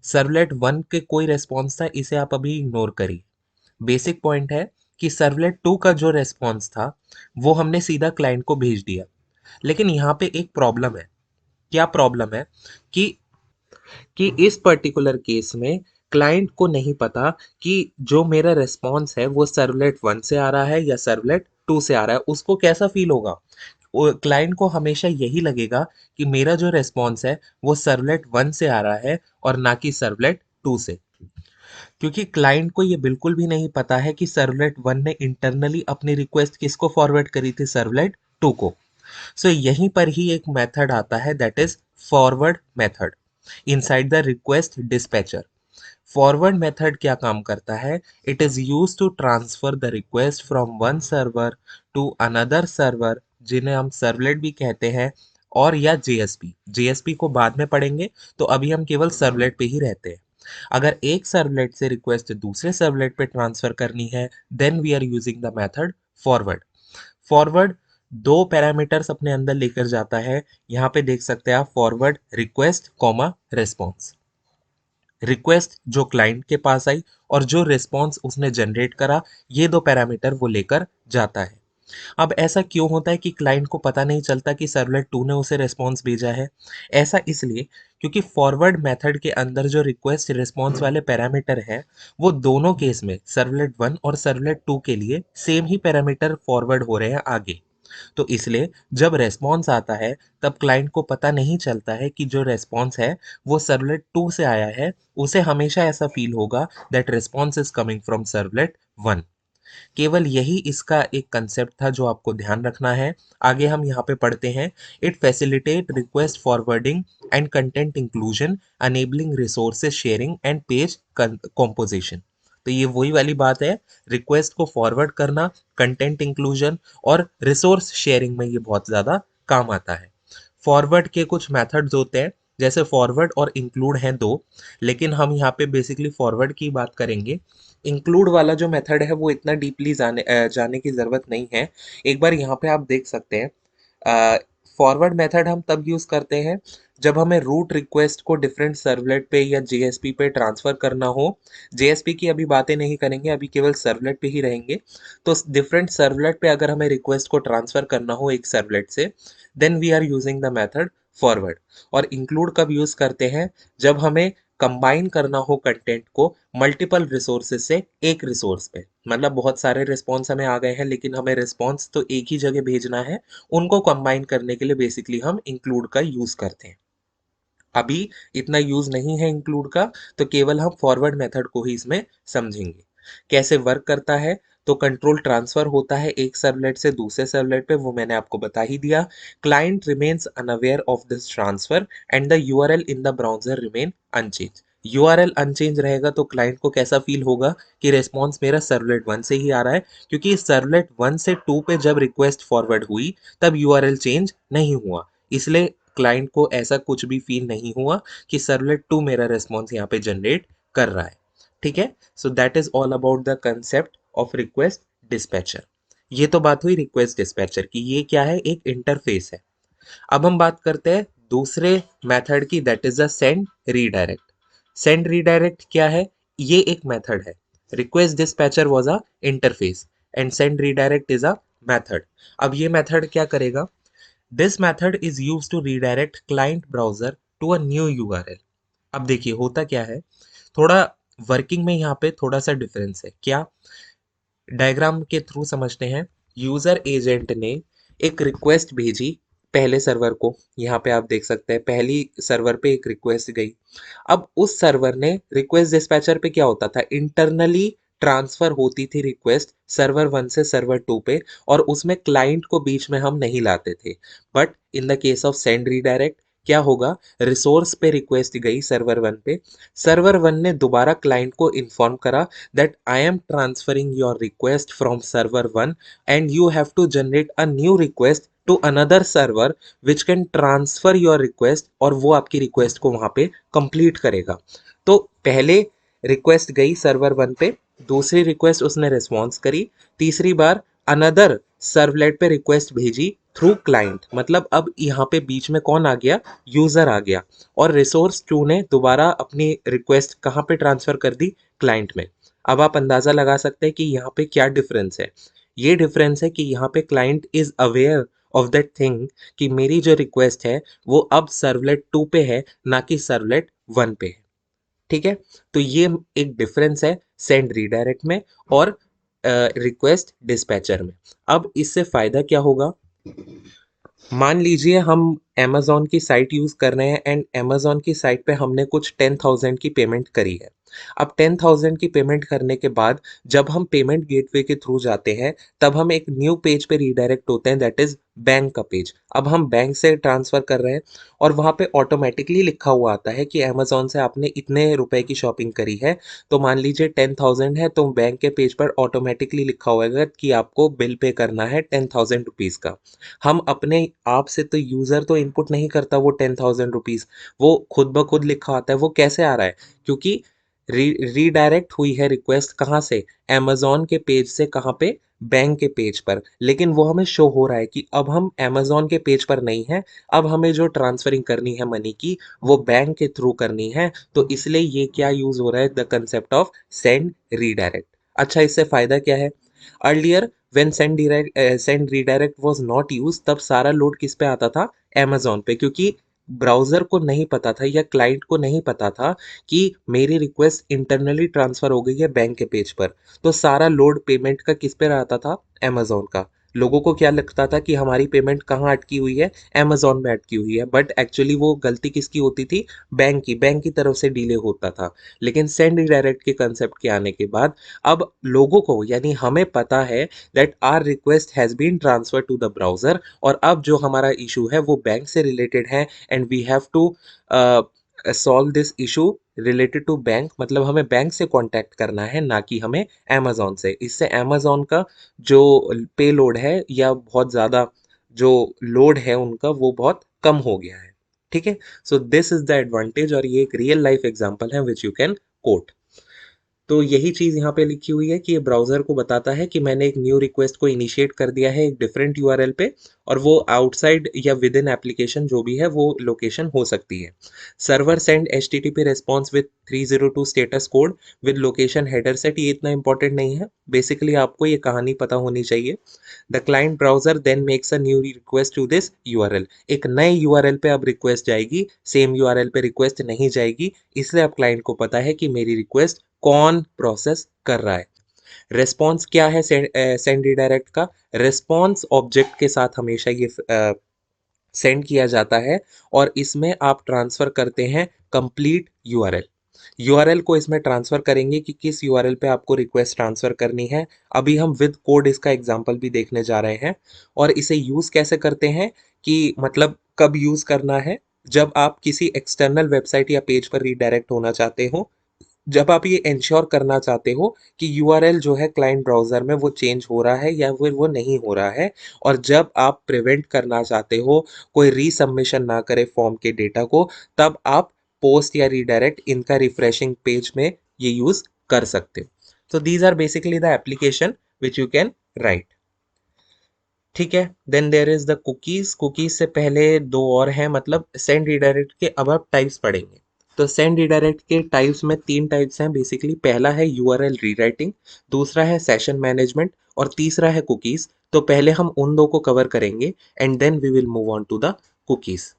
सर्वलेट 1 के कोई रेस्पॉन्स था, इसे आप अभी इग्नोर करिए। बेसिक पॉइंट है कि सर्वलेट 2 का जो रेस्पॉन्स था वो हमने सीधा क्लाइंट को भेज दिया। लेकिन यहाँ पे एक प्रॉब्लम है। क्या प्रॉब्लम है? कि इस पर्टिकुलर केस में क्लाइंट को नहीं पता कि जो मेरा रिस्पॉन्स है वो सर्वलेट 1 से आ रहा है या सर्वलेट 2 से आ रहा है। उसको कैसा फील होगा? क्लाइंट को हमेशा यही लगेगा कि मेरा जो रिस्पॉन्स है वो सर्वलेट 1 से आ रहा है और ना कि सर्वलेट 2 से, क्योंकि क्लाइंट को ये बिल्कुल भी नहीं पता है कि सर्वलेट 1 ने इंटरनली अपनी रिक्वेस्ट किसको फॉरवर्ड करी थी? सर्वलेट 2 को। सो यहीं पर ही एक मेथड आता है that is forward method inside the request dispatcher. Forward method क्या काम करता है? It is use to transfer the request from one server to another server, जिन्हें हम सर्वलेट भी कहते हैं, और या जेएसपी। जेएसपी को बाद में पढ़ेंगे, तो अभी हम केवल सर्वलेट पे ही रहते हैं। अगर एक सर्वलेट से रिक्वेस्ट दूसरे सर्वलेट पे ट्रांसफर करनी है, then we are using the method forward. Forward दो पैरामीटर्स अपने अंदर लेकर जाता है। यहाँ पे देख सकते हैं आप, forward request comma response. Request जो क्लाइंट के पास आई और जो रिस्पॉन्स उसने जनरेट करा, ये दो पैरामीटर वो लेकर जाता है। अब ऐसा क्यों होता है कि क्लाइंट को पता नहीं चलता कि सर्वलेट 2 ने उसे रिस्पॉन्स भेजा है? ऐसा इसलिए क्योंकि फॉरवर्ड मेथड के अंदर जो रिक्वेस्ट रिस्पॉन्स वाले पैरामीटर हैं, वो दोनों केस में सर्वलेट 1 और सर्वलेट 2 के लिए सेम ही पैरामीटर फॉरवर्ड हो रहे हैं आगे। तो इसलिए जब रेस्पॉन्स आता है तब क्लाइंट को पता नहीं चलता है कि जो रेस्पॉन्स है वो सर्वलेट 2 से आया है। उसे हमेशा ऐसा फील होगा that response is coming from servlet 1। केवल यही इसका एक कंसेप्ट था जो आपको ध्यान रखना है। आगे हम यहाँ पे पढ़ते हैं, it facilitate request forwarding and content inclusion, enabling resources sharing and page composition. तो ये वही वाली बात है, रिक्वेस्ट को फॉरवर्ड करना, कंटेंट इंक्लूजन और रिसोर्स शेयरिंग में ये बहुत ज़्यादा काम आता है। फॉरवर्ड के कुछ मेथड्स होते हैं, जैसे फॉरवर्ड और इंक्लूड हैं दो, लेकिन हम यहाँ पे बेसिकली फॉरवर्ड की बात करेंगे। इंक्लूड वाला जो मेथड है वो इतना डीपली जाने की ज़रूरत नहीं है। एक बार यहाँ पे आप देख सकते हैं, फॉरवर्ड मेथड हम तब यूज़ करते हैं जब हमें रूट रिक्वेस्ट को डिफरेंट सर्वलेट पे या जेएसपी पे ट्रांसफ़र करना हो। जेएसपी की अभी बातें नहीं करेंगे, अभी केवल सर्वलेट पे ही रहेंगे। तो डिफरेंट सर्वलेट पे अगर हमें रिक्वेस्ट को ट्रांसफ़र करना हो एक सर्वलेट से, then we are using the method forward. और इंक्लूड कब यूज़ करते हैं? जब हमें कंबाइन करना हो कंटेंट को मल्टीपल रिसोर्सेज से एक रिसोर्स पे, मतलब बहुत सारे रिस्पॉन्स हमें आ गए हैं लेकिन हमें रिस्पॉन्स तो एक ही जगह भेजना है, उनको कंबाइन करने के लिए बेसिकली हम इंक्लूड का यूज करते हैं। अभी इतना यूज नहीं है इंक्लूड का, तो केवल हम फॉरवर्ड मेथड को ही इसमें समझेंगे। कैसे वर्क करता है, तो कंट्रोल ट्रांसफर होता है एक सर्वलेट से दूसरे सर्वलेट पे, वो मैंने आपको बता ही दिया। Client remains unaware of this transfer and the URL in the browser remain unchanged. URL unchanged रहेगा तो क्लाइंट को कैसा फील होगा कि रिस्पॉन्स मेरा सर्वलेट 1 से ही आ रहा है, क्योंकि सर्वलेट 1 से 2 पे जब रिक्वेस्ट फॉरवर्ड हुई तब यूआरएल चेंज नहीं हुआ, इसलिए क्लाइंट को ऐसा कुछ भी फील नहीं हुआ कि सर्वलेट 2 मेरा रिस्पॉन्स यहाँ पे जनरेट कर रहा है। ठीक है, सो that is all about the concept of request dispatcher. ये तो बात हुई रिक्वेस्ट डिस्पैचर की, ये क्या है, एक इंटरफेस है। अब हम बात करते हैं दूसरे मेथड की, that is the send redirect. Send redirect क्या है, ये एक मेथड है। Request dispatcher was a interface and send redirect is a method. अब ये मेथड क्या करेगा, this method is used to redirect client browser to a new URL. अब देखिए होता क्या है, थोड़ा वर्किंग में यहाँ पे थोड़ा सा डिफरेंस है। क्या, डायग्राम के थ्रू समझते हैं। यूजर एजेंट ने एक रिक्वेस्ट भेजी पहले सर्वर को, यहाँ पे आप देख सकते हैं पहली सर्वर पे एक रिक्वेस्ट गई। अब उस सर्वर ने रिक्वेस्ट डिस्पैचर पे क्या होता था, इंटरनली ट्रांसफर होती थी रिक्वेस्ट सर्वर 1 से सर्वर 2 पे, और उसमें क्लाइंट को बीच में हम नहीं लाते थे। But in the case of send redirect क्या होगा, रिसोर्स पे रिक्वेस्ट गई सर्वर 1 पे, सर्वर 1 ने दोबारा क्लाइंट को इन्फॉर्म करा that I am transferring your request from server 1 and you have to generate a new request to another server which can transfer your request, और वो आपकी रिक्वेस्ट को वहां पे कंप्लीट करेगा। तो पहले रिक्वेस्ट गई सर्वर 1 पे, दूसरी रिक्वेस्ट उसने रिस्पॉन्स करी, तीसरी बार अनदर सर्वलेट पे रिक्वेस्ट भेजी थ्रू क्लाइंट, मतलब अब यहाँ पे बीच में कौन आ गया, यूजर आ गया, और रिसोर्स 2 ने दोबारा अपनी रिक्वेस्ट कहाँ पे ट्रांसफर कर दी, क्लाइंट में। अब आप अंदाजा लगा सकते हैं कि यहाँ पे क्या डिफरेंस है। ये डिफरेंस है कि यहाँ पे client is aware of that thing कि मेरी जो रिक्वेस्ट है वो अब सर्वलेट 2 पे है, ना कि सर्वलेट 1 पे है। ठीक है, तो ये एक डिफरेंस है सेंड रीडायरेक्ट में और रिक्वेस्ट डिस्पैचर में। अब इससे फायदा क्या होगा, मान लीजिए हम अमेजोन की साइट यूज कर रहे हैं एंड अमेजोन की साइट पे हमने कुछ 10,000 की पेमेंट करी है। अब 10,000 की पेमेंट करने के बाद जब हम पेमेंट गेटवे के थ्रू जाते हैं तब हम एक न्यू पेज पे रीडायरेक्ट होते हैं, दैट इज बैंक का पेज। अब हम बैंक से ट्रांसफर कर रहे हैं और वहां पे ऑटोमेटिकली लिखा हुआ आता है कि अमेजोन से आपने इतने रुपए की शॉपिंग करी है। तो मान लीजिए 10,000 है, तो बैंक के पेज पर ऑटोमेटिकली लिखा होगा कि आपको बिल पे करना है 10,000 रुपीज का। हम अपने आप से तो यूजर तो इनपुट नहीं करता वो 10,000 रुपीज, वो खुद ब खुद लिखा आता है। वो कैसे आ रहा है, क्योंकि रीडायरेक्ट हुई है रिक्वेस्ट कहाँ से, अमेजोन के पेज से कहाँ पे, बैंक के पेज पर, लेकिन वो हमें शो हो रहा है कि अब हम अमेजोन के पेज पर नहीं है, अब हमें जो ट्रांसफरिंग करनी है मनी की वो बैंक के थ्रू करनी है। तो इसलिए ये क्या यूज हो रहा है, the concept of send redirect. अच्छा, इससे फायदा क्या है, earlier when send redirect was not use, तब सारा लोड किस पे आता था, अमेजोन पे, क्योंकि ब्राउजर को नहीं पता था या क्लाइंट को नहीं पता था कि मेरी रिक्वेस्ट इंटरनली ट्रांसफर हो गई है बैंक के पेज पर। तो सारा लोड पेमेंट का किस पे रहता था, अमेजोन का। लोगों को क्या लगता था कि हमारी पेमेंट कहाँ अटकी हुई है, अमेजोन में अटकी हुई है, बट एक्चुअली वो गलती किसकी होती थी, बैंक की तरफ से डिले होता था। लेकिन सेंड डायरेक्ट के कंसेप्ट के आने के बाद अब लोगों को यानी हमें पता है that our request has been transfer to the browser, और अब जो हमारा इशू है वो बैंक से रिलेटेड है and we have to solve this issue related to bank, मतलब हमें बैंक से कांटेक्ट करना है ना कि हमें अमेजोन से। इससे अमेजोन का जो पे लोड है या बहुत ज़्यादा जो लोड है उनका वो बहुत कम हो गया है। ठीक है, so this is the advantage, और ये एक रियल लाइफ एग्जांपल है विच यू कैन कोट। तो यही चीज़ यहाँ पे लिखी हुई है कि ये ब्राउज़र को बताता है कि मैंने एक न्यू रिक्वेस्ट को इनिशिएट कर दिया है एक डिफरेंट यूआरएल पे, और वो आउटसाइड या विद इन एप्लीकेशन जो भी है वो लोकेशन हो सकती है। Server send HTTP response with 302 status code with location header set, ये इतना इंपॉर्टेंट नहीं है, बेसिकली आपको ये कहानी पता होनी चाहिए। The client browser then makes a new request to this URL, एक नए यूआरएल पे अब रिक्वेस्ट जाएगी, सेम यूआरएल पे रिक्वेस्ट नहीं जाएगी, इसलिए अब क्लाइंट को पता है कि मेरी रिक्वेस्ट कौन प्रोसेस कर रहा है। रिस्पॉन्स क्या है सेंड रिडायरेक्ट का, रिस्पॉन्स ऑब्जेक्ट के साथ हमेशा ये सेंड किया जाता है, और इसमें आप ट्रांसफर करते हैं कंप्लीट यूआरएल। यूआरएल को इसमें ट्रांसफर करेंगे कि किस यूआरएल पे आपको रिक्वेस्ट ट्रांसफर करनी है। अभी हम विद कोड इसका एग्जांपल भी देखने जा रहे हैं। और इसे यूज कैसे करते हैं कि मतलब कब यूज करना है, जब आप किसी एक्सटर्नल वेबसाइट या पेज पर रीडायरेक्ट होना चाहते हो, जब आप ये इंश्योर करना चाहते हो कि यूआरएल जो है क्लाइंट ब्राउज़र में वो चेंज हो रहा है या फिर वो नहीं हो रहा है, और जब आप प्रिवेंट करना चाहते हो कोई रीसबमिशन ना करे फॉर्म के डेटा को, तब आप पोस्ट या रीडायरेक्ट इनका रिफ्रेशिंग पेज में ये यूज़ कर सकते हो। तो these are basically the application which you can write. ठीक है, then there is the cookies. Cookies से पहले दो और हैं, मतलब सेंड रिडायरेक्ट के अब आप टाइप्स पढ़ेंगे। तो सेंड रिडायरेक्ट के टाइप्स में तीन टाइप्स हैं बेसिकली। पहला है यूआरएल रीराइटिंग, दूसरा है सेशन मैनेजमेंट, और तीसरा है कुकीज। तो पहले हम उन दो को कवर करेंगे and then we will move on to the cookies.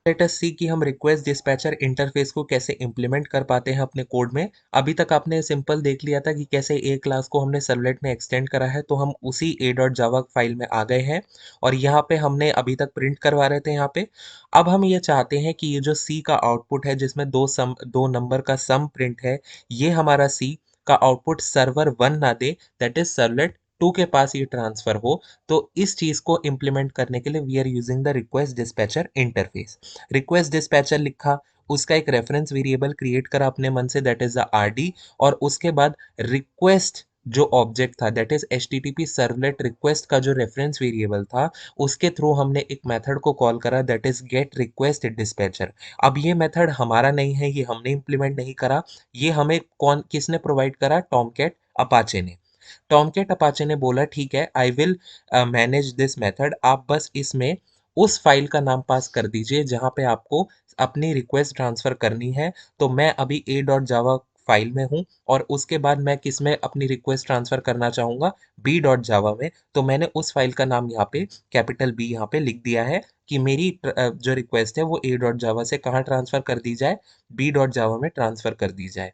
Let us see कि हम रिक्वेस्ट डिस्पैचर इंटरफेस को कैसे इंप्लीमेंट कर पाते हैं अपने कोड में। अभी तक आपने सिंपल देख लिया था कि कैसे ए क्लास को हमने सर्वलेट में एक्सटेंड करा है, तो हम उसी a.java फाइल में आ गए हैं और यहाँ पे हमने अभी तक प्रिंट करवा रहे थे यहाँ पे। अब हम ये चाहते हैं कि ये जो सी का आउटपुट है जिसमें दो नंबर का सम प्रिंट है, ये हमारा सी का आउटपुट सर्वर 1 ना दे, दैट इज सर्वलेट 2 के पास ये ट्रांसफर हो। तो इस चीज को इंप्लीमेंट करने के लिए we are using the request dispatcher interface. Request dispatcher लिखा, उसका एक रेफरेंस वेरिएबल क्रिएट करा अपने मन से, दैट इज द आरडी, और उसके बाद रिक्वेस्ट जो ऑब्जेक्ट था that is HTTP servlet request का जो रेफरेंस वेरिएबल था, उसके थ्रू हमने एक मेथड को कॉल करा that is gate request dispatcher. अब ये मेथड हमारा नहीं है, ये हमने इंप्लीमेंट नहीं करा, ये हमें कौन किसने प्रोवाइड करा, टॉमकैट अपाचे ने। टॉमकैट अपाचे ने बोला ठीक है, I will manage this method, आप बस इसमें उस फाइल का नाम पास कर दीजिए जहां पे आपको अपनी रिक्वेस्ट ट्रांसफर करनी है। तो मैं अभी a.java फाइल में हूं और उसके बाद मैं किस में अपनी रिक्वेस्ट ट्रांसफर करना चाहूंगा, b.java में। तो मैंने उस फाइल का नाम यहाँ पे कैपिटल B यहाँ पे लिख दिया है कि मेरी जो रिक्वेस्ट है वो a.java से कहाँ ट्रांसफर कर दी जाए, b.java में ट्रांसफर कर दी जाए।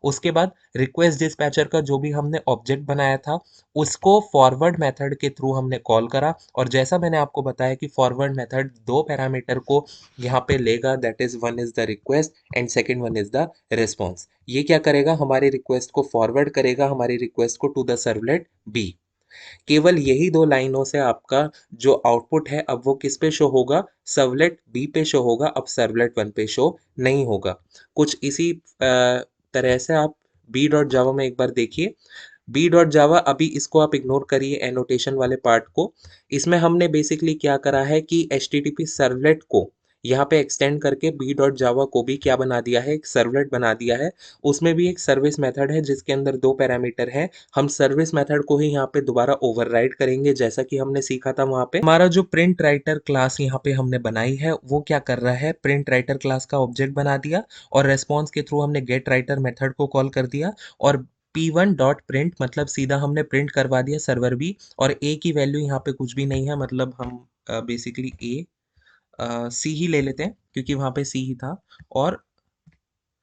उसके बाद रिक्वेस्ट डिस्पैचर का जो भी हमने ऑब्जेक्ट बनाया था उसको फॉरवर्ड मेथड के थ्रू हमने कॉल करा, और जैसा मैंने आपको बताया कि फॉरवर्ड मेथड दो पैरामीटर को यहाँ पे लेगा, that is one is the request and second one is the response. ये क्या करेगा, हमारी रिक्वेस्ट को फॉरवर्ड करेगा, हमारी रिक्वेस्ट को टू द सर्वलेट बी। केवल यही दो लाइनों से आपका जो आउटपुट है अब वो किस पे शो होगा, सर्वलेट बी पे शो होगा, अब सर्वलेट वन पे शो नहीं होगा। कुछ इसी तरह से आप b.java में एक बार देखिए। b.java, अभी इसको आप इग्नोर करिए एनोटेशन वाले पार्ट को। इसमें हमने बेसिकली क्या करा है कि HTTP सर्वलेट को यहाँ पे एक्सटेंड करके b.java को भी क्या बना दिया है, एक सर्वलेट बना दिया है। उसमें भी एक सर्विस मेथड है जिसके अंदर दो पैरामीटर है। हम सर्विस मेथड को ही यहाँ पे दोबारा ओवरराइड करेंगे जैसा कि हमने सीखा था वहाँ पे। हमारा जो प्रिंट राइटर क्लास यहाँ पे हमने बनाई है वो क्या कर रहा है, प्रिंट राइटर क्लास का ऑब्जेक्ट बना दिया और रेस्पॉन्स के थ्रू हमने गेट राइटर मेथड को कॉल कर दिया, और p1 डॉट प्रिंट मतलब सीधा हमने प्रिंट करवा दिया सर्वर भी। और a की वैल्यू यहाँ पे कुछ भी नहीं है, मतलब हम बेसिकली सी ही ले लेते हैं क्योंकि वहां पे सी ही था। और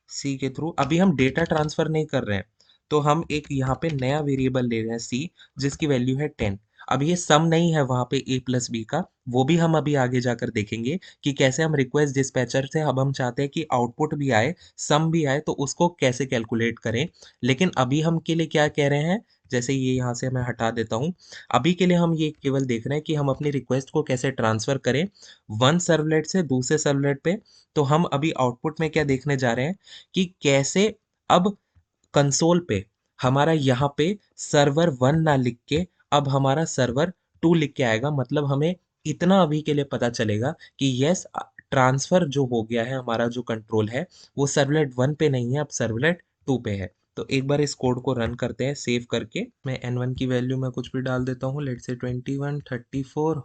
सी के थ्रू अभी हम डेटा ट्रांसफर नहीं कर रहे हैं, तो हम एक यहाँ पे नया वेरिएबल ले रहे हैं सी, जिसकी वैल्यू है 10। अब ये सम नहीं है वहां पे a प्लस बी का, वो भी हम अभी आगे जाकर देखेंगे कि कैसे हम रिक्वेस्ट डिस्पैचर से अब हम चाहते हैं कि आउटपुट भी आए सम भी आए, तो उसको कैसे कैलकुलेट करें। लेकिन अभी हम के लिए क्या कह रहे हैं, जैसे ये यहाँ से मैं हटा देता हूँ, अभी के लिए हम ये केवल देख रहे हैं कि हम अपनी रिक्वेस्ट को कैसे ट्रांसफर करें वन सर्वलेट से दूसरे सर्वलेट पे। तो हम अभी आउटपुट में क्या देखने जा रहे हैं कि कैसे अब कंसोल पे हमारा यहाँ पे सर्वर 1 ना लिख के अब हमारा सर्वर 2 लिख के आएगा। मतलब हमें इतना अभी के लिए पता चलेगा कि यस, ट्रांसफर जो हो गया है, हमारा जो कंट्रोल है वो सर्वलेट 1 पे नहीं है, अब सर्वलेट 2 पे है। तो एक बार इस कोड को रन करते हैं सेव करके। मैं n1 की वैल्यू में कुछ भी डाल देता हूँ, लेट से 2134,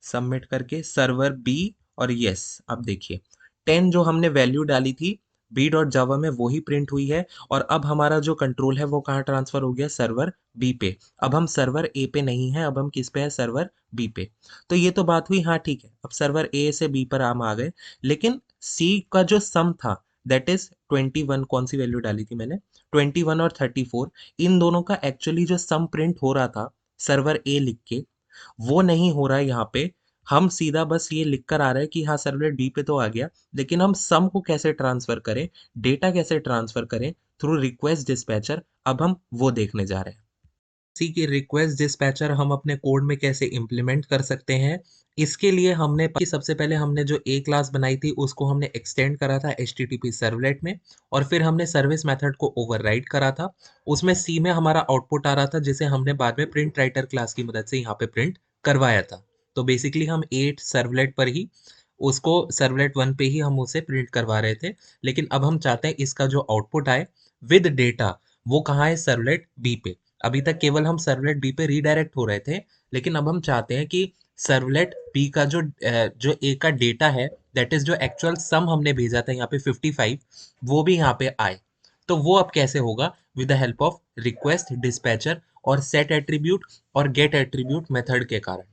सबमिट करके सर्वर बी। और यस, अब देखिए 10 जो हमने वैल्यू डाली थी b.java में वही प्रिंट हुई है, और अब हमारा जो कंट्रोल है वो कहाँ ट्रांसफर हो गया, सर्वर बी पे। अब हम सर्वर ए पे नहीं है, अब हम किस पे है, सर्वर बी पे। तो ये तो बात हुई, हाँ ठीक है, अब सर्वर ए से बी पर हम आ गए। लेकिन सी का जो सम था दैट इज 21, कौन सी वैल्यू डाली थी मैंने, 21 और 34, इन दोनों का एक्चुअली जो सम प्रिंट हो रहा था सर्वर ए लिख के, वो नहीं हो रहा है यहाँ पे। हम सीधा बस ये लिख कर आ रहे हैं कि हाँ सर्वलेट बी पे तो आ गया, लेकिन हम सम को कैसे ट्रांसफर करें, डेटा कैसे ट्रांसफर करें थ्रू रिक्वेस्ट डिस्पैचर, अब हम वो देखने जा रहे हैं। इसी की रिक्वेस्ट डिस्पैचर हम अपने कोड में कैसे इम्प्लीमेंट कर सकते हैं, इसके लिए हमने सबसे पहले हमने जो ए क्लास बनाई थी उसको हमने एक्सटेंड करा था HTTP सर्वलेट में, और फिर हमने सर्विस मेथड को ओवरराइड करा था। उसमें सी में हमारा आउटपुट आ रहा था जिसे हमने बाद में प्रिंट राइटर क्लास की मदद से यहाँ पे प्रिंट करवाया था। तो बेसिकली हम 8 सर्वलेट पर ही उसको सर्वलेट 1 पे ही हम उसे प्रिंट करवा रहे थे, लेकिन अब हम चाहते हैं इसका जो आउटपुट आए विद डेटा, वो कहाँ है, सर्वलेट बी पे। अभी तक केवल हम सर्वलेट बी पे रीडायरेक्ट हो रहे थे, लेकिन अब हम चाहते हैं कि सर्वलेट बी का जो ए का डेटा है, दैट इज जो एक्चुअल सम हमने भेजा था यहाँ पे 55, वो भी यहाँ पे आए। तो वो अब कैसे होगा, with the help of request dispatcher और सेट एट्रीब्यूट और गेट एट्रीब्यूट मेथड के कारण।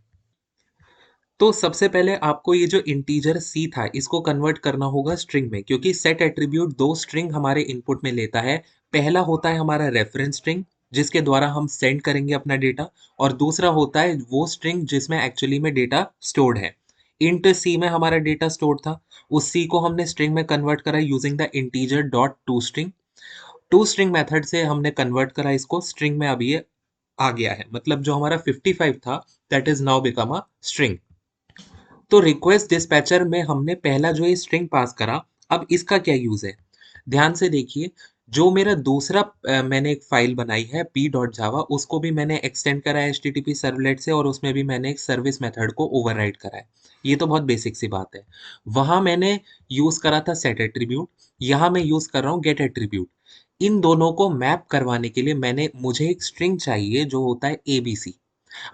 तो सबसे पहले आपको ये जो इंटीजर सी था इसको कन्वर्ट करना होगा स्ट्रिंग में, क्योंकि सेट एट्रीब्यूट दो स्ट्रिंग हमारे इनपुट में लेता है। पहला होता है हमारा रेफरेंस स्ट्रिंग जिसके द्वारा हम सेंड करेंगे अपना डेटा, और दूसरा होता है वो स्ट्रिंग जिसमें एक्चुअली में डेटा स्टोर्ड है। इंट सी में हमारा डेटा स्टोर्ड था, उस सी को हमने स्ट्रिंग में कन्वर्ट करा using the integer dot to string. To string method से हमने कन्वर्ट करा इसको स्ट्रिंग में, अब ये आ गया है, मतलब जो हमारा 55 था that is now become a string. तो रिक्वेस्ट डिस्पैचर में हमने पहला जो ये स्ट्रिंग पास करा, अब इसका क्या यूज है, ध्यान से देखिए। जो मेरा दूसरा मैंने एक फाइल बनाई है p.java, उसको भी मैंने एक्सटेंड करा है HTTP सर्वलेट से, और उसमें भी मैंने एक सर्विस मेथड को ओवरराइड करा है। ये तो बहुत बेसिक सी बात है। वहां मैंने यूज करा था सेट एट्रीब्यूट, यहाँ मैं यूज कर रहा हूँ गेट एट्रीब्यूट। इन दोनों को मैप करवाने के लिए मुझे एक स्ट्रिंग चाहिए जो होता है ABC।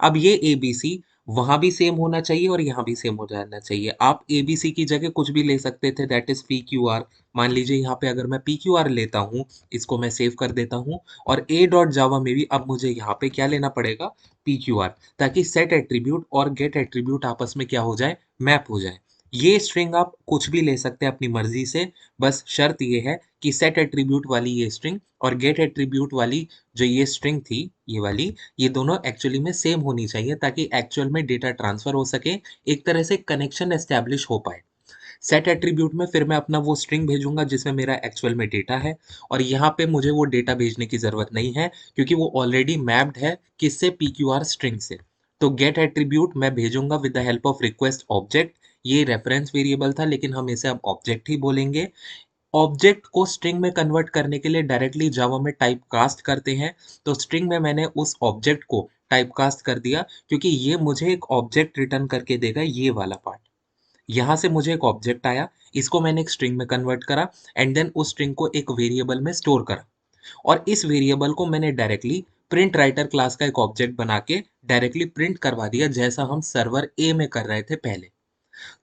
अब ये एबीसी वहां भी सेम होना चाहिए और यहाँ भी सेम हो जाना चाहिए। आप एबीसी की जगह कुछ भी ले सकते थे, that is P Q R. मान लीजिए यहाँ पे अगर मैं पी क्यू आर लेता हूँ, इसको मैं सेव कर देता हूँ, और ए डॉट जावा में भी अब मुझे यहाँ पे क्या लेना पड़ेगा, पी क्यू आर, ताकि सेट एट्रीब्यूट और गेट एट्रीब्यूट आपस में क्या हो जाए, मैप हो जाए। ये स्ट्रिंग आप कुछ भी ले सकते हैं अपनी मर्जी से, बस शर्त ये है कि सेट एट्रीब्यूट वाली ये स्ट्रिंग और गेट एट्रीब्यूट वाली जो ये स्ट्रिंग थी, ये वाली, ये दोनों एक्चुअली में सेम होनी चाहिए ताकि एक्चुअल में डेटा ट्रांसफर हो सके, एक तरह से कनेक्शन एस्टेब्लिश हो पाए। सेट एट्रीब्यूट में फिर मैं अपना वो स्ट्रिंग भेजूंगा जिसमें मेरा एक्चुअल में डेटा है, और यहाँ पे मुझे वो डेटा भेजने की जरूरत नहीं है क्योंकि वो ऑलरेडी मैप्ड है किससे, पी क्यू आर स्ट्रिंग से। तो गेट एट्रीब्यूट मैं भेजूंगा with the help of request object. ये रेफरेंस वेरिएबल था लेकिन हम इसे अब ऑब्जेक्ट ही बोलेंगे। ऑब्जेक्ट को स्ट्रिंग में कन्वर्ट करने के लिए डायरेक्टली जावा में टाइप कास्ट करते हैं, तो स्ट्रिंग में मैंने उस ऑब्जेक्ट को टाइप कास्ट कर दिया क्योंकि ये मुझे एक ऑब्जेक्ट रिटर्न करके देगा, ये वाला पार्ट। यहाँ से मुझे एक ऑब्जेक्ट आया, इसको मैंने एक स्ट्रिंग में कन्वर्ट करा, एंड देन उस स्ट्रिंग को एक वेरिएबल में स्टोर करा, और इस वेरिएबल को मैंने डायरेक्टली प्रिंट राइटर क्लास का एक ऑब्जेक्ट बना के डायरेक्टली प्रिंट करवा दिया जैसा हम सर्वर ए में कर रहे थे पहले।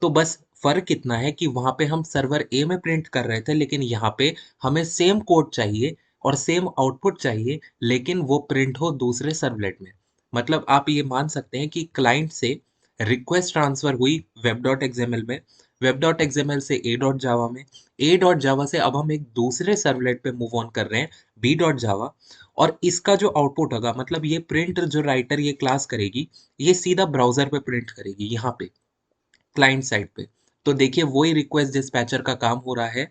तो बस फर्क इतना है कि वहां पे हम सर्वर ए में प्रिंट कर रहे थे, लेकिन यहाँ पे हमें सेम कोड चाहिए और सेम आउटपुट चाहिए, लेकिन वो प्रिंट हो दूसरे सर्वलेट में। मतलब आप ये मान सकते हैं कि क्लाइंट से रिक्वेस्ट ट्रांसफर हुई वेब डॉट एक्सएमएल में, वेब डॉट एक्सएमएल से ए डॉट जावा में, ए डॉट जावा से अब हम एक दूसरे सर्वलेट पे मूव ऑन कर रहे हैं, बी डॉट जावा। और इसका जो आउटपुट होगा, मतलब ये प्रिंट जो राइटर ये क्लास करेगी, ये सीधा ब्राउजर पे प्रिंट करेगी यहाँ पे क्लाइंट साइड पे। तो देखिए वही रिक्वेस्ट डिस्पैचर का काम हो रहा है,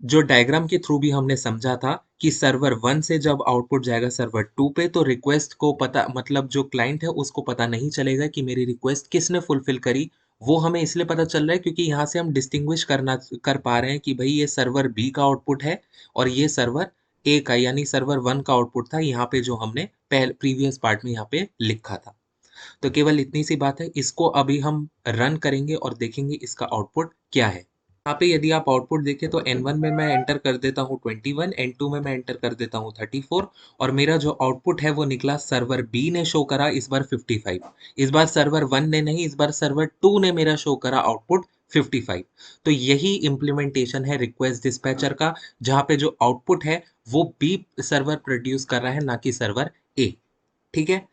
जो डायग्राम के थ्रू भी हमने समझा था कि सर्वर 1 से जब आउटपुट जाएगा सर्वर 2 पे, तो रिक्वेस्ट को पता, मतलब जो क्लाइंट है उसको पता नहीं चलेगा कि मेरी रिक्वेस्ट किसने फुलफिल करी। वो हमें इसलिए पता चल रहा है क्योंकि यहाँ से हम डिस्टिंग्विश कर पा रहे हैं कि भाई ये सर्वर बी का आउटपुट है और ये सर्वर ए का, यानी सर्वर 1 का आउटपुट था यहाँ पे जो हमने पहले प्रीवियस पार्ट में यहाँ पे लिखा था। तो केवल इतनी सी बात है, इसको अभी हम रन करेंगे और देखेंगे इसका आउटपुट क्या है। यहाँ पे यदि आप आउटपुट देखें तो N1 में मैं एंटर कर देता हूँ 21, N2 में मैं एंटर कर देता हूँ 34, और मेरा जो आउटपुट है वो निकला, सर्वर बी ने शो करा इस बार 55। इस बार सर्वर 1 ने नहीं, इस बार सर्वर 2 ने मेरा शो करा आउटपुट 55। तो यही इम्प्लीमेंटेशन है रिक्वेस्ट डिस्पैचर का, जहाँ पे जो आउटपुट है वो बी सर्वर प्रोड्यूस कर रहा है, ना कि सर्वर ए। ठीक है।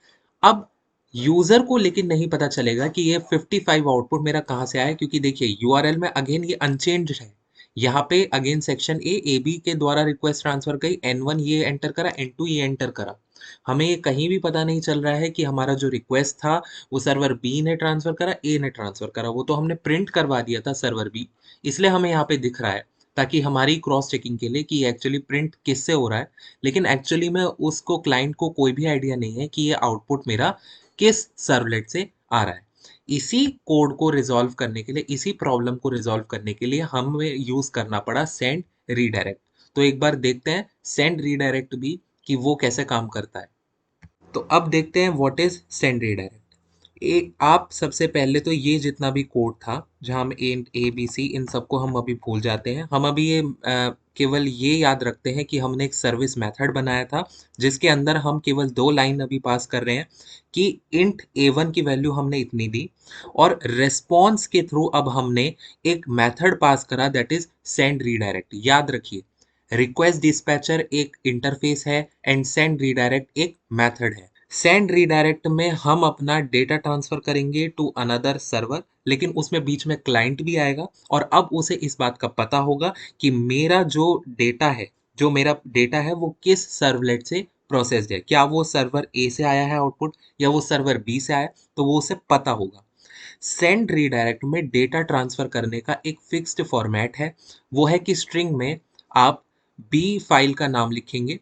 अब यूजर को लेकिन नहीं पता चलेगा कि ये 55 आउटपुट मेरा कहाँ से आया, क्योंकि देखिए यूआरएल में अगेन ये अनचेंज्ड है। यहाँ पे अगेन सेक्शन ए बी के द्वारा रिक्वेस्ट ट्रांसफर गई, N1 ये एंटर करा, N2 ये एंटर करा। हमें ये कहीं भी पता नहीं चल रहा है कि हमारा जो रिक्वेस्ट था वो सर्वर बी ने ट्रांसफर करा, ए ने ट्रांसफर करा। वो तो हमने प्रिंट करवा दिया था सर्वर बी, इसलिए हमें यहाँ पे दिख रहा है ताकि हमारी क्रॉस चेकिंग के लिए कि एक्चुअली प्रिंट किससे हो रहा है। लेकिन एक्चुअली में उसको क्लाइंट को कोई भी आइडिया नहीं है कि ये आउटपुट मेरा किस सर्वलेट से आ रहा है। इसी कोड को रिजॉल्व करने के लिए, इसी प्रॉब्लम को रिजॉल्व करने के लिए हमें यूज करना पड़ा सेंड रीडायरेक्ट। तो एक बार देखते हैं सेंड रीडायरेक्ट भी कि वो कैसे काम करता है। तो अब देखते हैं व्हाट इज सेंड रीडायरेक्ट। आप सबसे पहले तो ये जितना भी कोड था जहां हम ए बी सी इन सबको हम अभी भूल जाते हैं। हम अभी ये केवल ये याद रखते हैं कि हमने एक सर्विस मेथड बनाया था जिसके अंदर हम केवल 2 लाइन अभी पास कर रहे हैं कि इंट A1 की वैल्यू हमने इतनी दी, और रेस्पॉन्स के थ्रू अब हमने एक मेथड पास करा दैट इज सेंड रीडायरेक्ट। याद रखिए, रिक्वेस्ट डिस्पैचर एक इंटरफेस है एंड सेंड रीडायरेक्ट एक मेथड है। सेंड रीडायरेक्ट में हम अपना डेटा ट्रांसफर करेंगे टू अनदर सर्वर, लेकिन उसमें बीच में क्लाइंट भी आएगा और अब उसे इस बात का पता होगा कि मेरा जो डेटा है, वो किस सर्वलेट से प्रोसेस्ड है। क्या वो सर्वर ए से आया है आउटपुट या वो सर्वर बी से आया, तो वो उसे पता होगा। सेंड रीडायरेक्ट में डेटा ट्रांसफर करने का एक फिक्स्ड फॉर्मेट है। वो है कि स्ट्रिंग में आप बी फाइल का नाम लिखेंगे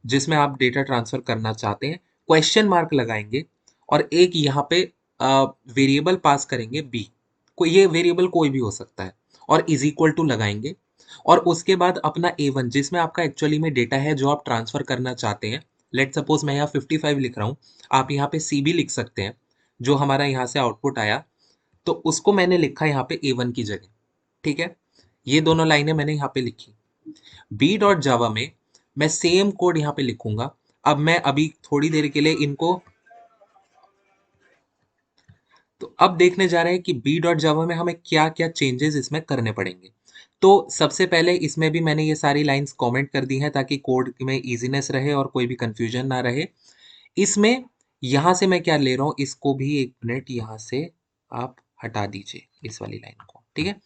जिसमें आप डेटा ट्रांसफर करना चाहते हैं, क्वेश्चन मार्क लगाएंगे और एक यहाँ पे वेरिएबल पास करेंगे बी। कोई ये वेरिएबल कोई भी हो सकता है, और इज इक्वल टू लगाएंगे। और उसके बाद अपना A1 जिसमें आपका एक्चुअली में डेटा है जो आप ट्रांसफर करना चाहते हैं। लेट सपोज मैं यहाँ 55 लिख रहा हूँ, आप यहाँ पे CB लिख सकते हैं जो हमारा यहाँ से आउटपुट आया, तो उसको मैंने लिखा यहाँ पे A1 की जगह। ठीक है, ये दोनों लाइनें मैंने यहाँ पे लिखी। बी डॉट जावा में मैं सेम कोड यहाँ पे लिखूंगा। अब मैं अभी थोड़ी देर के लिए इनको, तो अब देखने जा रहे हैं कि बी डॉट जावा में हमें क्या क्या चेंजेस इसमें करने पड़ेंगे। तो सबसे पहले इसमें भी मैंने ये सारी लाइंस कमेंट कर दी हैं ताकि कोड में इजीनेस रहे और कोई भी कंफ्यूजन ना रहे। इसमें यहाँ से मैं क्या ले रहा हूँ, इसको भी एक मिनट यहाँ से आप हटा दीजिए इस वाली लाइन को। ठीक है,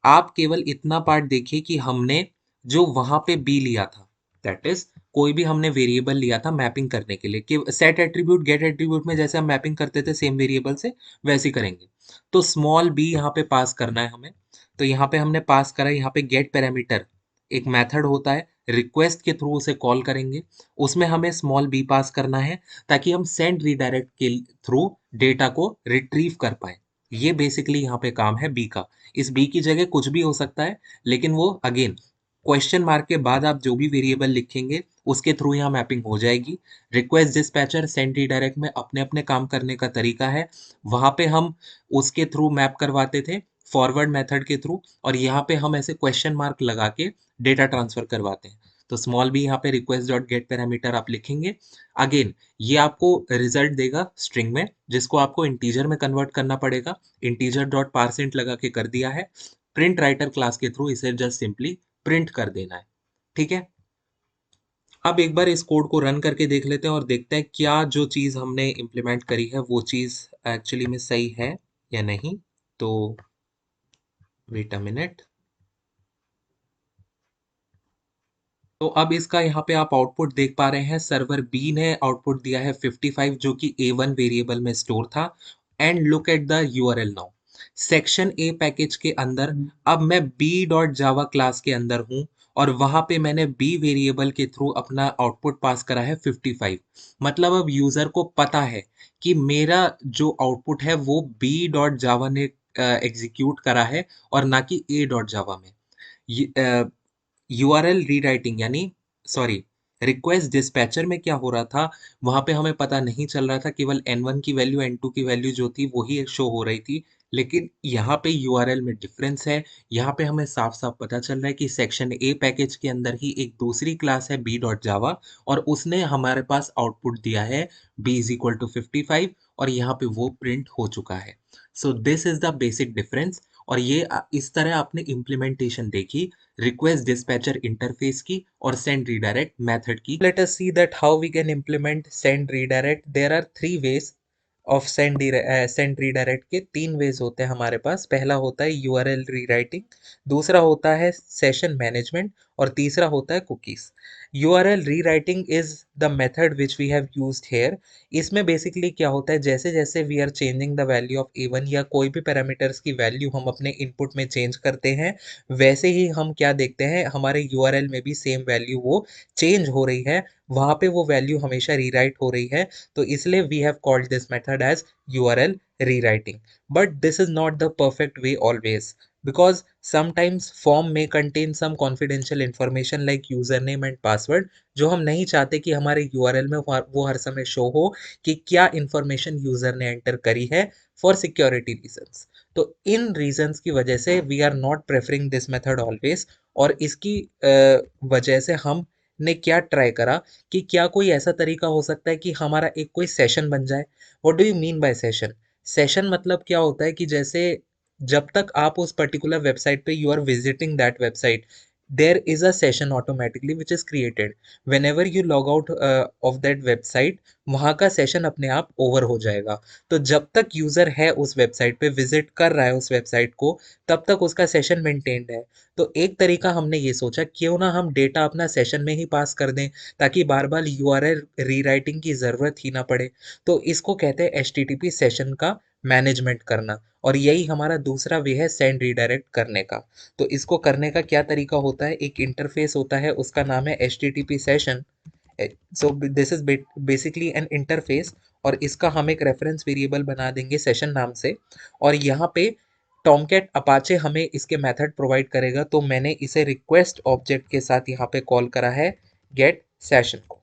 आप केवल इतना पार्ट देखिए कि हमने जो वहां पे बी लिया था, दैट इज कोई भी हमने वेरिएबल लिया था मैपिंग करने के लिए कि सेट एट्रीब्यूट गेट एट्रीब्यूट में जैसे हम मैपिंग करते थे सेम वेरिएबल से, वैसे ही करेंगे। तो स्मॉल बी यहाँ पे पास करना है हमें। तो यहाँ पे हमने पास करा, यहाँ पे गेट पैरामीटर एक मेथड होता है, रिक्वेस्ट के थ्रू उसे कॉल करेंगे, उसमें हमें स्मॉल बी पास करना है ताकि हम सेंड रीडायरेक्ट के थ्रू डेटा को रिट्रीव कर पाए। ये बेसिकली यहाँ पे काम है बी का। इस बी की जगह कुछ भी हो सकता है, लेकिन वो अगेन क्वेश्चन मार्क के बाद आप जो भी वेरिएबल लिखेंगे उसके थ्रू यहाँ मैपिंग हो जाएगी। रिक्वेस्ट डिस्पैचर सेंड रीडायरेक्ट में अपने अपने काम करने का तरीका है। वहां पे हम उसके थ्रू मैप करवाते थे फॉरवर्ड मेथड के थ्रू, और यहाँ पे हम ऐसे क्वेश्चन मार्क लगा के डेटा ट्रांसफर करवाते हैं। तो स्मॉल बी यहाँ पे रिक्वेस्ट डॉट गेट पैरामीटर आप लिखेंगे। अगेन ये आपको रिजल्ट देगा स्ट्रिंग में जिसको आपको इंटीजर में कन्वर्ट करना पड़ेगा। इंटीजर डॉट पारसेंट लगा के कर दिया है। प्रिंट राइटर क्लास के थ्रू इसे जस्ट सिंपली प्रिंट कर देना है। ठीक है, अब एक बार इस कोड को रन करके देख लेते हैं और देखते हैं क्या जो चीज़ हमने इम्प्लीमेंट करी है वो चीज़ एक्चुअली में सही है या नहीं। तो वेट अ मिनट। तो अब इसका यहाँ पे आप आउटपुट देख पा रहे हैं, सर्वर बी ने आउटपुट दिया है 55 जो कि A1 वेरिएबल में स्टोर था। And look at the URL now, section A package के अंदर अब मैं बी डॉट जावा क्लास के अंदर हूँ, और वहां पे मैंने बी वेरिएबल के थ्रू अपना आउटपुट पास करा है 55। मतलब अब यूजर को पता है कि मेरा जो आउटपुट है वो बी डॉट जावा ने एग्जीक्यूट करा है और ना कि ए डॉट जावा में। यूआरएल रीराइटिंग यानी, सॉरी, रिक्वेस्ट डिस्पैचर में क्या हो रहा था, वहां पे हमें पता नहीं चल रहा था, केवल N1 की वैल्यू N2 की वैल्यू जो थी वही शो हो रही थी। लेकिन यहाँ पे यूआरएल में डिफरेंस है। यहाँ पे हमें साफ साफ पता चल रहा है कि सेक्शन ए पैकेज के अंदर ही एक दूसरी क्लास है बी डॉट जावा, और उसने हमारे पास आउटपुट दिया है बी इज इक्वल टू 55, और यहाँ पे वो प्रिंट हो चुका है। So this is the basic difference. और ये इस तरह आपने इम्प्लीमेंटेशन देखी रिक्वेस्ट डिस्पैचर इंटरफेस की और सेंड रीडायरेक्ट मेथड की। Let us see that how we can implement send redirect. There are 3 ways of send redirect के 3 ways होते हैं हमारे पास। पहला होता है यूआरएल रीराइटिंग, दूसरा होता है सेशन मैनेजमेंट, और तीसरा होता है cookies. URL rewriting is the method which we have used here. इसमें बेसिकली क्या होता है, जैसे जैसे we are changing the value of A1 या कोई भी पैरामीटर्स की वैल्यू हम अपने इनपुट में चेंज करते हैं, वैसे ही हम क्या देखते हैं हमारे यूआरएल में भी सेम वैल्यू वो चेंज हो रही है, वहां पे वो वैल्यू हमेशा रीराइट हो रही है। तो इसलिए we have called this method as URL rewriting. But this is not the perfect way always, because sometimes form may contain some confidential information like username and password, जो हम नहीं चाहते कि हमारे URL में वो हर समय शो हो कि क्या इंफॉर्मेशन यूजर ने एंटर करी है, फॉर सिक्योरिटी रीजंस। तो इन रीजंस की वजह से we are not preferring this method always. और इसकी वजह से हम ने क्या ट्राई करा कि क्या कोई ऐसा तरीका हो सकता है कि हमारा एक कोई सेशन बन जाए। What do you mean by session? Session मतलब क्या होता है कि जैसे जब तक आप उस पर्टिकुलर वेबसाइट पे you are visiting that website, there is a session automatically which is created. Whenever you log out of that website, वहाँ का सेशन अपने आप ओवर हो जाएगा। तो जब तक यूजर है उस वेबसाइट पे, विजिट कर रहा है उस वेबसाइट को, तब तक उसका सेशन मेंटेन्ड है। तो एक तरीका हमने ये सोचा, क्यों ना हम डेटा अपना सेशन में ही पास कर दें, ताकि बार बार यूआरएल रीराइटिंग की ज़रूरत ही ना पड़े। तो इसको कहते हैं एचटीटीपी सेशन का मैनेजमेंट करना, और यही हमारा दूसरा वे है सेंड रीडायरेक्ट करने का। तो इसको करने का क्या तरीका होता है, एक इंटरफेस होता है, उसका नाम है HTTP session. So this is basically N interface, और इसका हम एक रेफरेंस वेरिएबल बना देंगे सेशन नाम से। और यहाँ पे टॉमकैट अपाचे हमें इसके मेथड प्रोवाइड करेगा, तो मैंने इसे रिक्वेस्ट ऑब्जेक्ट के साथ यहाँ पे कॉल करा है गेट सेशन को।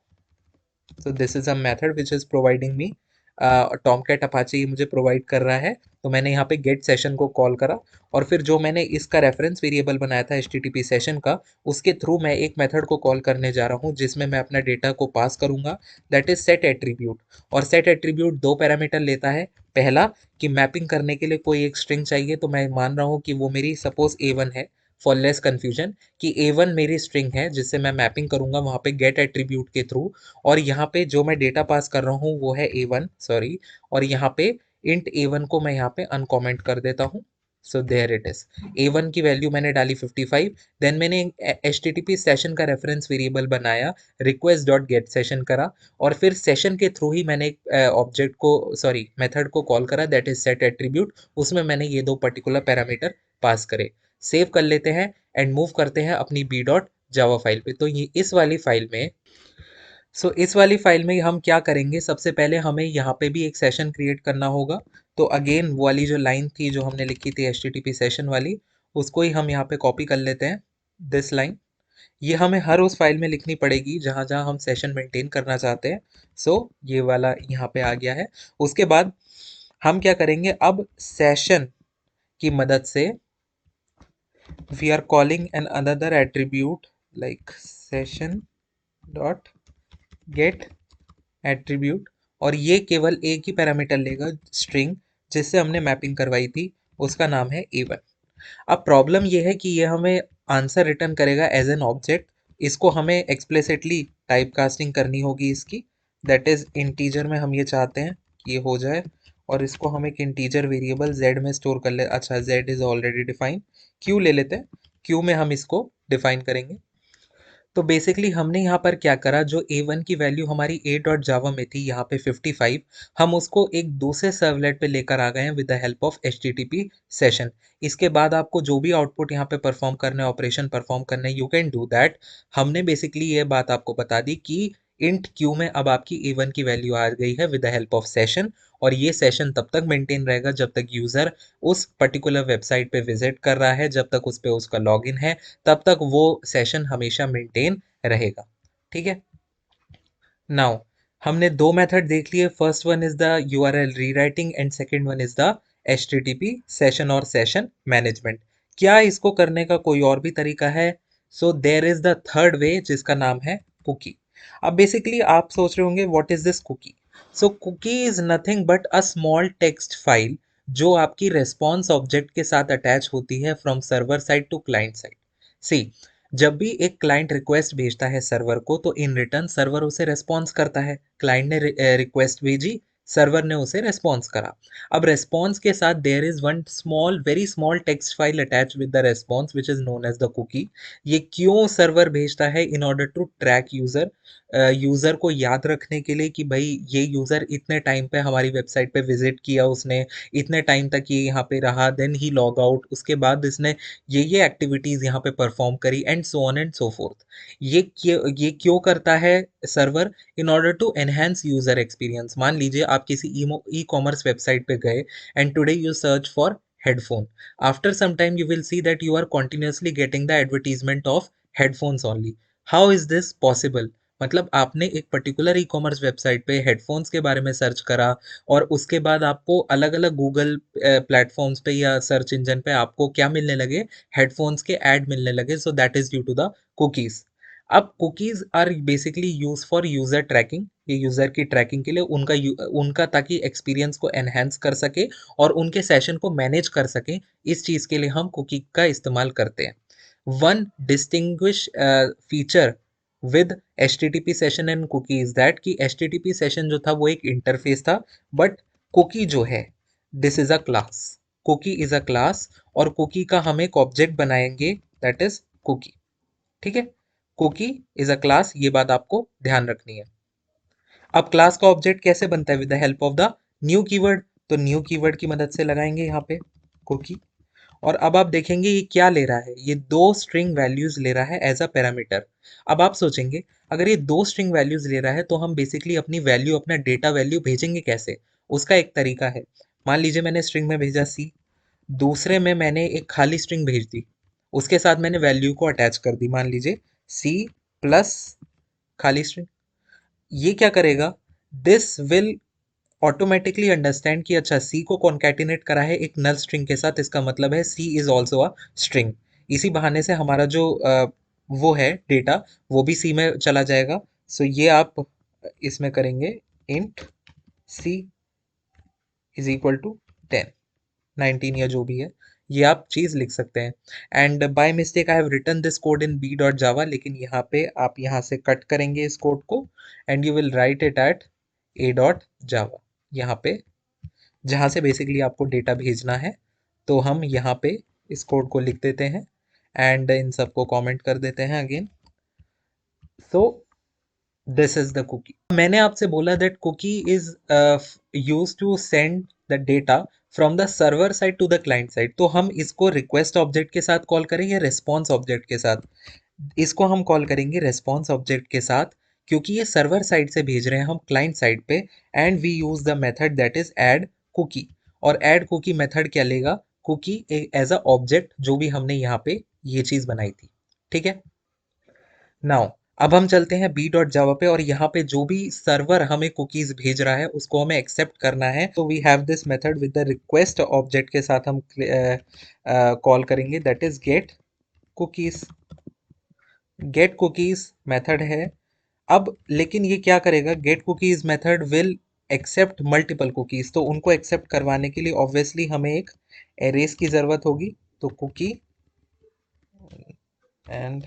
so this is a method which is providing me Tomcat Apache ये मुझे प्रोवाइड कर रहा है। तो मैंने यहाँ पे गेट सेशन को कॉल करा, और फिर जो मैंने इसका रेफरेंस वेरिएबल बनाया था एचटीटीपी सेशन का, उसके थ्रू मैं एक मेथड को कॉल करने जा रहा हूँ जिसमें मैं अपना डेटा को पास करूंगा, दैट इज सेट एट्रीब्यूट। और सेट एट्रीब्यूट दो पैरामीटर लेता है। पहला कि मैपिंग करने के लिए कोई एक स्ट्रिंग चाहिए, तो मैं मान रहा हूँ कि वो मेरी सपोज A1 है, फॉर लेस कन्फ्यूजन, कि A1 मेरी स्ट्रिंग है जिससे मैं मैपिंग करूंगा वहाँ पे गेट एट्रीब्यूट के थ्रू। और यहाँ पे जो मैं डेटा पास कर रहा हूँ वो है A1, सॉरी। और यहाँ पे इंट A1 को मैं यहाँ पे अनकॉमेंट कर देता हूँ। So there it is, A1 की वैल्यू मैंने डाली 55। देन मैंने H T T P session का रेफरेंस वेरिएबल बनाया, रिक्वेस्ट डॉट गेट सेशन करा, और फिर सेशन के थ्रू ही मैंने एक ऑब्जेक्ट को, सॉरी मेथड को कॉल करा, दैट इज सेट एट्रीब्यूट। उसमें मैंने ये दो पर्टिकुलर पैरामीटर पास करे। सेव कर लेते हैं एंड मूव करते हैं अपनी बी डॉट जावा फाइल पे। तो ये इस वाली फाइल में, इस वाली फाइल में हम क्या करेंगे, सबसे पहले हमें यहाँ पे भी एक सेशन क्रिएट करना होगा। तो अगेन वो वाली जो लाइन थी जो हमने लिखी थी H T T P session वाली, उसको ही हम यहाँ पे कॉपी कर लेते हैं, दिस लाइन। ये हमें हर उस फाइल में लिखनी पड़ेगी जहाँ जहाँ हम सेशन मेंटेन करना चाहते हैं। ये वाला यहाँ पे आ गया है। उसके बाद हम क्या करेंगे, अब सेशन की मदद से we are calling an another attribute like session dot get attribute. और ये केवल एक ही पैरामीटर लेगा, स्ट्रिंग, जिससे हमने मैपिंग करवाई थी, उसका नाम है A1। अब प्रॉब्लम ये है कि ये हमें आंसर रिटर्न करेगा एज एन ऑब्जेक्ट। इसको हमें एक्सप्लिसिटली टाइप कास्टिंग करनी होगी इसकी, दैट इज इंटीजर में हम ये चाहते हैं कि ये हो जाए। और इसको हम एक इंटीजर वेरिएबल z में स्टोर कर ले, अच्छा z is already defined, q ले लेते हैं, q में हम इसको डिफाइन करेंगे। तो बेसिकली हमने यहाँ पर क्या करा, जो A1 की वैल्यू हमारी a डॉट जावा में थी यहाँ पे 55, हम उसको एक दूसरे सर्वलेट पे लेकर आ गए हैं with the help of HTTP session. इसके बाद आपको जो भी आउटपुट यहाँ पे परफॉर्म करना है, ऑपरेशन परफॉर्म करना है, यू कैन डू दैट। हमने बेसिकली ये बात आपको बता दी कि इंट क्यू में अब आपकी A1 की वैल्यू आ गई है with the help of session. और ये सेशन तब तक मेंटेन रहेगा जब तक यूजर उस पर्टिकुलर वेबसाइट पे विजिट कर रहा है, जब तक उस पे उसका लॉगिन है, तब तक वो सेशन हमेशा मेंटेन रहेगा। ठीक है। नाउ हमने दो मेथड देख लिए, first one is the URL rewriting and second one is the HTTP session और सेशन मैनेजमेंट। क्या इसको करने का कोई और भी तरीका है? There is the third way जिसका नाम है कुकी। अब बेसिकली आप सोच रहे होंगे what is this cookie. Cookie is nothing but a small text file जो आपकी रेस्पॉन्स ऑब्जेक्ट के साथ अटैच होती है from server side to client side. See, जब भी एक क्लाइंट रिक्वेस्ट भेजता है सर्वर को, तो इन रिटर्न सर्वर उसे रिस्पॉन्स करता है। क्लाइंट ने रिक्वेस्ट भेजी, सर्वर ने उसे रेस्पॉन्स करा। अब रेस्पॉन्स के साथ there is one small very small text file attach with the response which is known as the cookie. ये क्यों सर्वर भेजता है? In order to track user, user को याद रखने के लिए कि भाई ये यूजर इतने टाइम पे हमारी वेबसाइट पे विजिट किया, उसने इतने टाइम तक ये यहाँ पे रहा, देन ही लॉग आउट, उसके बाद इसने ये एक्टिविटीज यहाँ पे परफॉर्म करी and so on and so forth. ये क्यों करता है server? In order to enhance user experience. मान लीजिए आप किसी ई कॉमर्स वेबसाइट पे गए and today you search for headphone. After some time you will see that you are continuously getting the advertisement of headphones only. How is this possible? मतलब आपने एक particular ई commerce website पे headphones के बारे में search करा और उसके बाद आपको अलग अलग गूगल प्लेटफॉर्म्स पे या सर्च इंजन पे आपको क्या मिलने लगे? हेडफोन्स के ऐड मिलने लगे। So that is due to the cookies. अब cookies are basically use for user tracking. ये यूजर की ट्रैकिंग के लिए उनका ताकि एक्सपीरियंस को एनहेंस कर सके और उनके सेशन को मैनेज कर सके, इस चीज के लिए हम कुकी का इस्तेमाल करते हैं। One distinguish feature with HTTP session and cookie is that कि HTTP सेशन जो था वो एक इंटरफेस था, बट कुकी जो है this is a class. Cookie is a class और कुकी का हम एक ऑब्जेक्ट बनाएंगे दैट इज कुकी। ठीक है, कुकी इज अ क्लास, ये बात आपको ध्यान रखनी है। अब क्लास का ऑब्जेक्ट कैसे बनता है? With the help of the new keyword. तो न्यू कीवर्ड की मदद से लगाएंगे यहाँ पे कुकी। और अब आप देखेंगे ये क्या ले रहा है, ये दो स्ट्रिंग वैल्यूज ले रहा है एज अ पैरामीटर। अब आप सोचेंगे अगर ये दो स्ट्रिंग वैल्यूज ले रहा है तो हम बेसिकली अपनी वैल्यू, अपना डेटा वैल्यू भेजेंगे कैसे? उसका एक तरीका है। मान लीजिए मैंने स्ट्रिंग में भेजा सी, दूसरे में मैंने एक खाली स्ट्रिंग भेज दी, उसके साथ मैंने वैल्यू को अटैच कर दी, मान लीजिए सी प्लस खाली स्ट्रिंग। ये क्या करेगा? दिस विल ऑटोमेटिकली अंडरस्टैंड कि अच्छा सी को कॉन्कैटिनेट करा है एक नल स्ट्रिंग के साथ, इसका मतलब है सी इज ऑल्सो अ स्ट्रिंग। इसी बहाने से हमारा जो वो है डेटा, वो भी सी में चला जाएगा। सो ये आप इसमें करेंगे int C is equal to 10, 19 या जो भी है, ये आप चीज लिख सकते हैं। And by mistake I have written this code in B dot Java, लेकिन यहाँ पे आप यहाँ से कट करेंगे इस कोड को and you will write it at A dot जावा, यहाँ पे जहाँ से बेसिकली आपको डेटा भेजना है। तो हम यहाँ पे इस कोड को लिख देते हैं एंड इन सबको कमेंट कर देते हैं again. So this is the cookie. मैंने आपसे बोला that cookie is use to send the data from the server side to the client side. तो हम इसको रिक्वेस्ट ऑब्जेक्ट के साथ कॉल करें या रिस्पॉन्स ऑब्जेक्ट के साथ? इसको हम कॉल करेंगे रिस्पॉन्स ऑब्जेक्ट के साथ, क्योंकि ये सर्वर साइड से भेज रहे हैं हम क्लाइंट साइड पे। And we use the method that is add cookie. और ऐड कुकी मेथड क्या लेगा? कुकी एज अ ऑब्जेक्ट, जो भी हमने यहाँ पे ये चीज बनाई थी। ठीक है, नाउ अब हम चलते हैं बी डॉट जावा पे और यहाँ पे जो भी सर्वर हमें कुकीज भेज रहा है उसको हमें एक्सेप्ट करना है। तो we have this method with the request object के साथ हम कॉल करेंगे that is get cookies. Get cookies method है। अब लेकिन ये क्या करेगा? Get cookies method will accept multiple cookies. तो उनको एक्सेप्ट करवाने के लिए ऑब्वियसली हमें एक एरेस की जरूरत होगी। तो कुकी एंड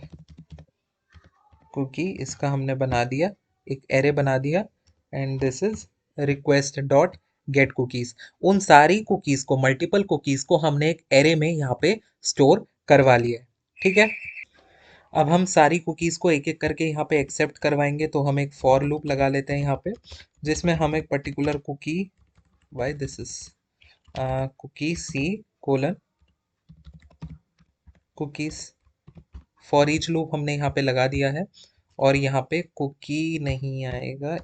कुकी इसका हमने बना दिया, एक एरे बना दिया and this is request dot gate cookies. उन सारी कुकीज को, मल्टीपल कुकीज को हमने एक एरे में यहाँ पे स्टोर करवा लिया है। ठीक है, अब हम सारी कुकीज को एक एक करके यहाँ पे एक्सेप्ट करवाएंगे। तो हम एक फॉर लूप लगा लेते हैं यहाँ पे, जिसमें हम एक particular cookie, why this is cookie C colon cookies, for each loop हमने यहाँ पे लगा दिया है। और यहाँ पे कुकी नहीं आएगा,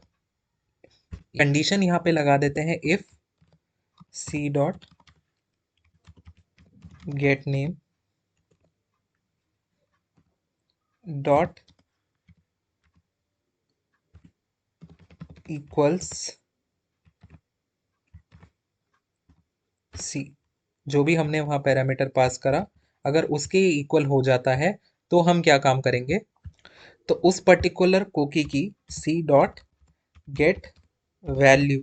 कंडीशन यहाँ पे लगा देते हैं if c dot get name dot equals c. जो भी हमने वहां पैरामीटर पास करा, अगर उसके इक्वल हो जाता है तो हम क्या काम करेंगे? तो उस पर्टिकुलर कुकी की सी डॉट गेट वैल्यू,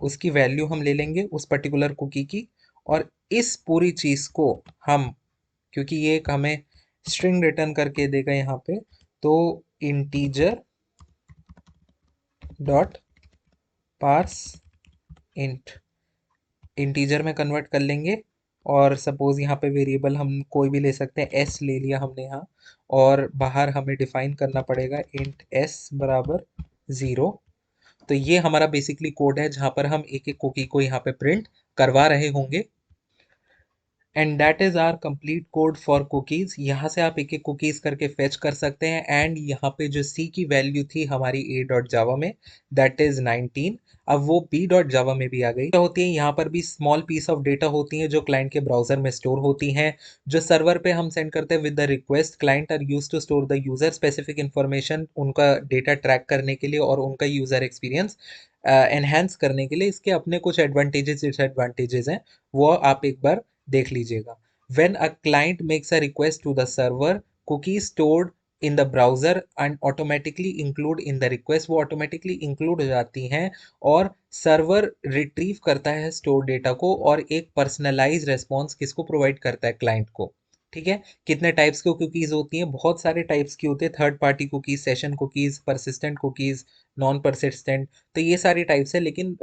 उसकी वैल्यू हम ले लेंगे उस पर्टिकुलर कुकी की। और इस पूरी चीज को हम, क्योंकि ये एक हमें स्ट्रिंग रिटर्न करके देगा यहाँ पे, तो integer dot parse int integer में कन्वर्ट कर लेंगे। और सपोज यहाँ पे वेरिएबल हम कोई भी ले सकते हैं, एस ले लिया हमने यहाँ। और बाहर हमें डिफाइन करना पड़ेगा इंट एस बराबर 0। तो ये हमारा बेसिकली कोड है जहाँ पर हम एक एक कुकी को यहाँ पे प्रिंट करवा रहे होंगे। And that is our complete code for cookies. यहाँ से आप एक एक कुकीज करके फेच कर सकते हैं। एंड यहाँ पे जो सी की वैल्यू थी हमारी ए डॉट जावा में, दैट इज 19, अब वो बी डॉट जावा में भी आ गई। क्या होती है, यहाँ पर भी स्मॉल पीस ऑफ डेटा होती हैं जो क्लाइंट के ब्राउजर में स्टोर होती हैं, जो सर्वर पे हम सेंड करते हैं with the request. Client are use to store the user specific information, उनका डेटा ट्रैक करने के लिए और उनका यूजर एक्सपीरियंस एनहेंस करने के लिए। इसके अपने कुछ एडवांटेजेस डिसएडवांटेजेस हैं, वो आप एक बार देख लीजिएगा। When a client makes a request to the server, cookies stored in the browser and automatically include in the request, वो automatically include हो जाती हैं और सर्वर रिट्रीव करता है स्टोर डेटा को और एक पर्सनलाइज रेस्पॉन्स किसको प्रोवाइड करता है, क्लाइंट को। ठीक है। कितने टाइप्स की कुकीज होती हैं, बहुत सारे टाइप्स की होती है। Third party cookies, session cookies, persistent cookies, non persistent, तो ये सारी टाइप्स है। लेकिन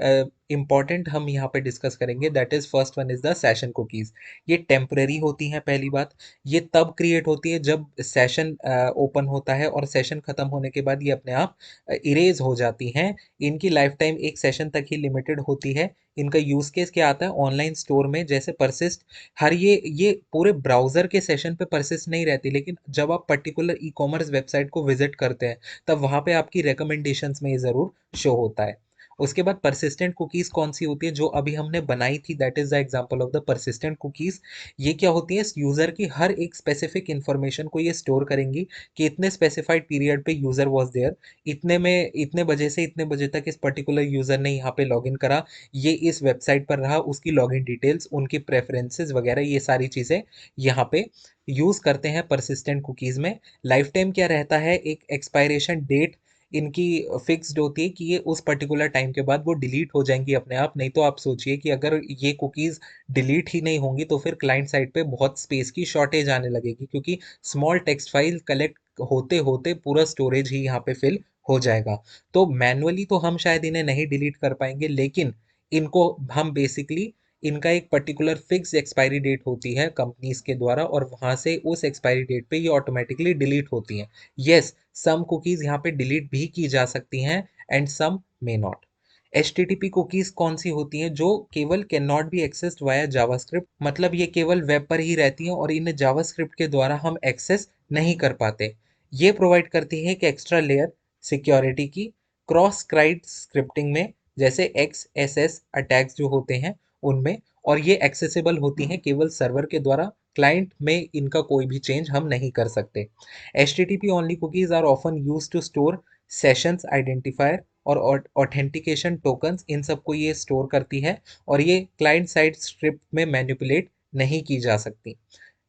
इंपॉर्टेंट हम यहाँ पे डिस्कस करेंगे, that is first one is the session cookies. ये टेम्परेरी होती हैं, पहली बात। ये तब क्रिएट होती है जब सेशन ओपन होता है और सेशन खत्म होने के बाद ये अपने आप इरेज हो जाती हैं। इनकी लाइफ टाइम एक सेशन तक ही लिमिटेड होती है। इनका यूज केस क्या आता है, ऑनलाइन स्टोर में जैसे परसिस्ट, हर ये पूरे ब्राउजर के सेशन पे परसिस्ट नहीं रहती, लेकिन जब आप पर्टिकुलर ई कॉमर्स वेबसाइट को विजिट करते हैं तब वहाँ पे आपकी रिकमेंडेशंस में ये ज़रूर शो होता है। उसके बाद परसिस्टेंट कुकीज़ कौन सी होती है, जो अभी हमने बनाई थी, that is the example of the persistent cookies. ये क्या होती है, यूज़र की हर एक स्पेसिफिक इन्फॉर्मेशन को ये स्टोर करेंगी कि इतने स्पेसिफाइड पीरियड पे यूज़र वॉज देयर, इतने में इतने बजे से इतने बजे तक इस पर्टिकुलर यूज़र ने यहाँ पे लॉगिन करा, ये इस वेबसाइट पर रहा, उसकी लॉगिन डिटेल्स, उनकी प्रेफरेंसेस वगैरह, ये सारी चीज़ें यहाँ पे यूज़ करते हैं परसिस्टेंट कुकीज़ में। लाइफ टाइम क्या रहता है, एक एक्सपायरेशन डेट इनकी फिक्स्ड होती है कि ये उस पर्टिकुलर टाइम के बाद वो डिलीट हो जाएंगी अपने आप। नहीं तो आप सोचिए कि अगर ये कुकीज़ डिलीट ही नहीं होंगी तो फिर क्लाइंट साइड पे बहुत स्पेस की शॉर्टेज आने लगेगी, क्योंकि स्मॉल टेक्स्ट फाइल कलेक्ट होते होते पूरा स्टोरेज ही यहाँ पे फिल हो जाएगा। तो मैनुअली तो हम शायद इन्हें नहीं डिलीट कर पाएंगे, लेकिन इनको हम बेसिकली, इनका एक पर्टिकुलर फिक्स एक्सपायरी डेट होती है कंपनीज के द्वारा और वहां से उस एक्सपायरी डेट पे ये ऑटोमेटिकली डिलीट होती हैं। यस, सम कुकीज यहाँ पे डिलीट भी की जा सकती हैं and some may not. HTTP cookies कौन सी होती हैं, जो केवल can not be accessed via JavaScript, मतलब ये केवल वेब पर ही रहती हैं और इन्हें जावास्क्रिप्ट के द्वारा हम एक्सेस नहीं कर पाते। ये प्रोवाइड करती है एक एक्स्ट्रा लेयर सिक्योरिटी की क्रॉस क्राइड स्क्रिप्टिंग में, जैसे XSS अटैक्स जो होते हैं उनमें। और ये एक्सेसिबल होती हैं केवल सर्वर के द्वारा, क्लाइंट में इनका कोई भी चेंज हम नहीं कर सकते। HTTP only cookies are often use to store sessions identifier और ऑथेंटिकेशन टोकन्स, इन सबको ये स्टोर करती है और ये क्लाइंट साइड स्क्रिप्ट में मैनिपुलेट नहीं की जा सकती।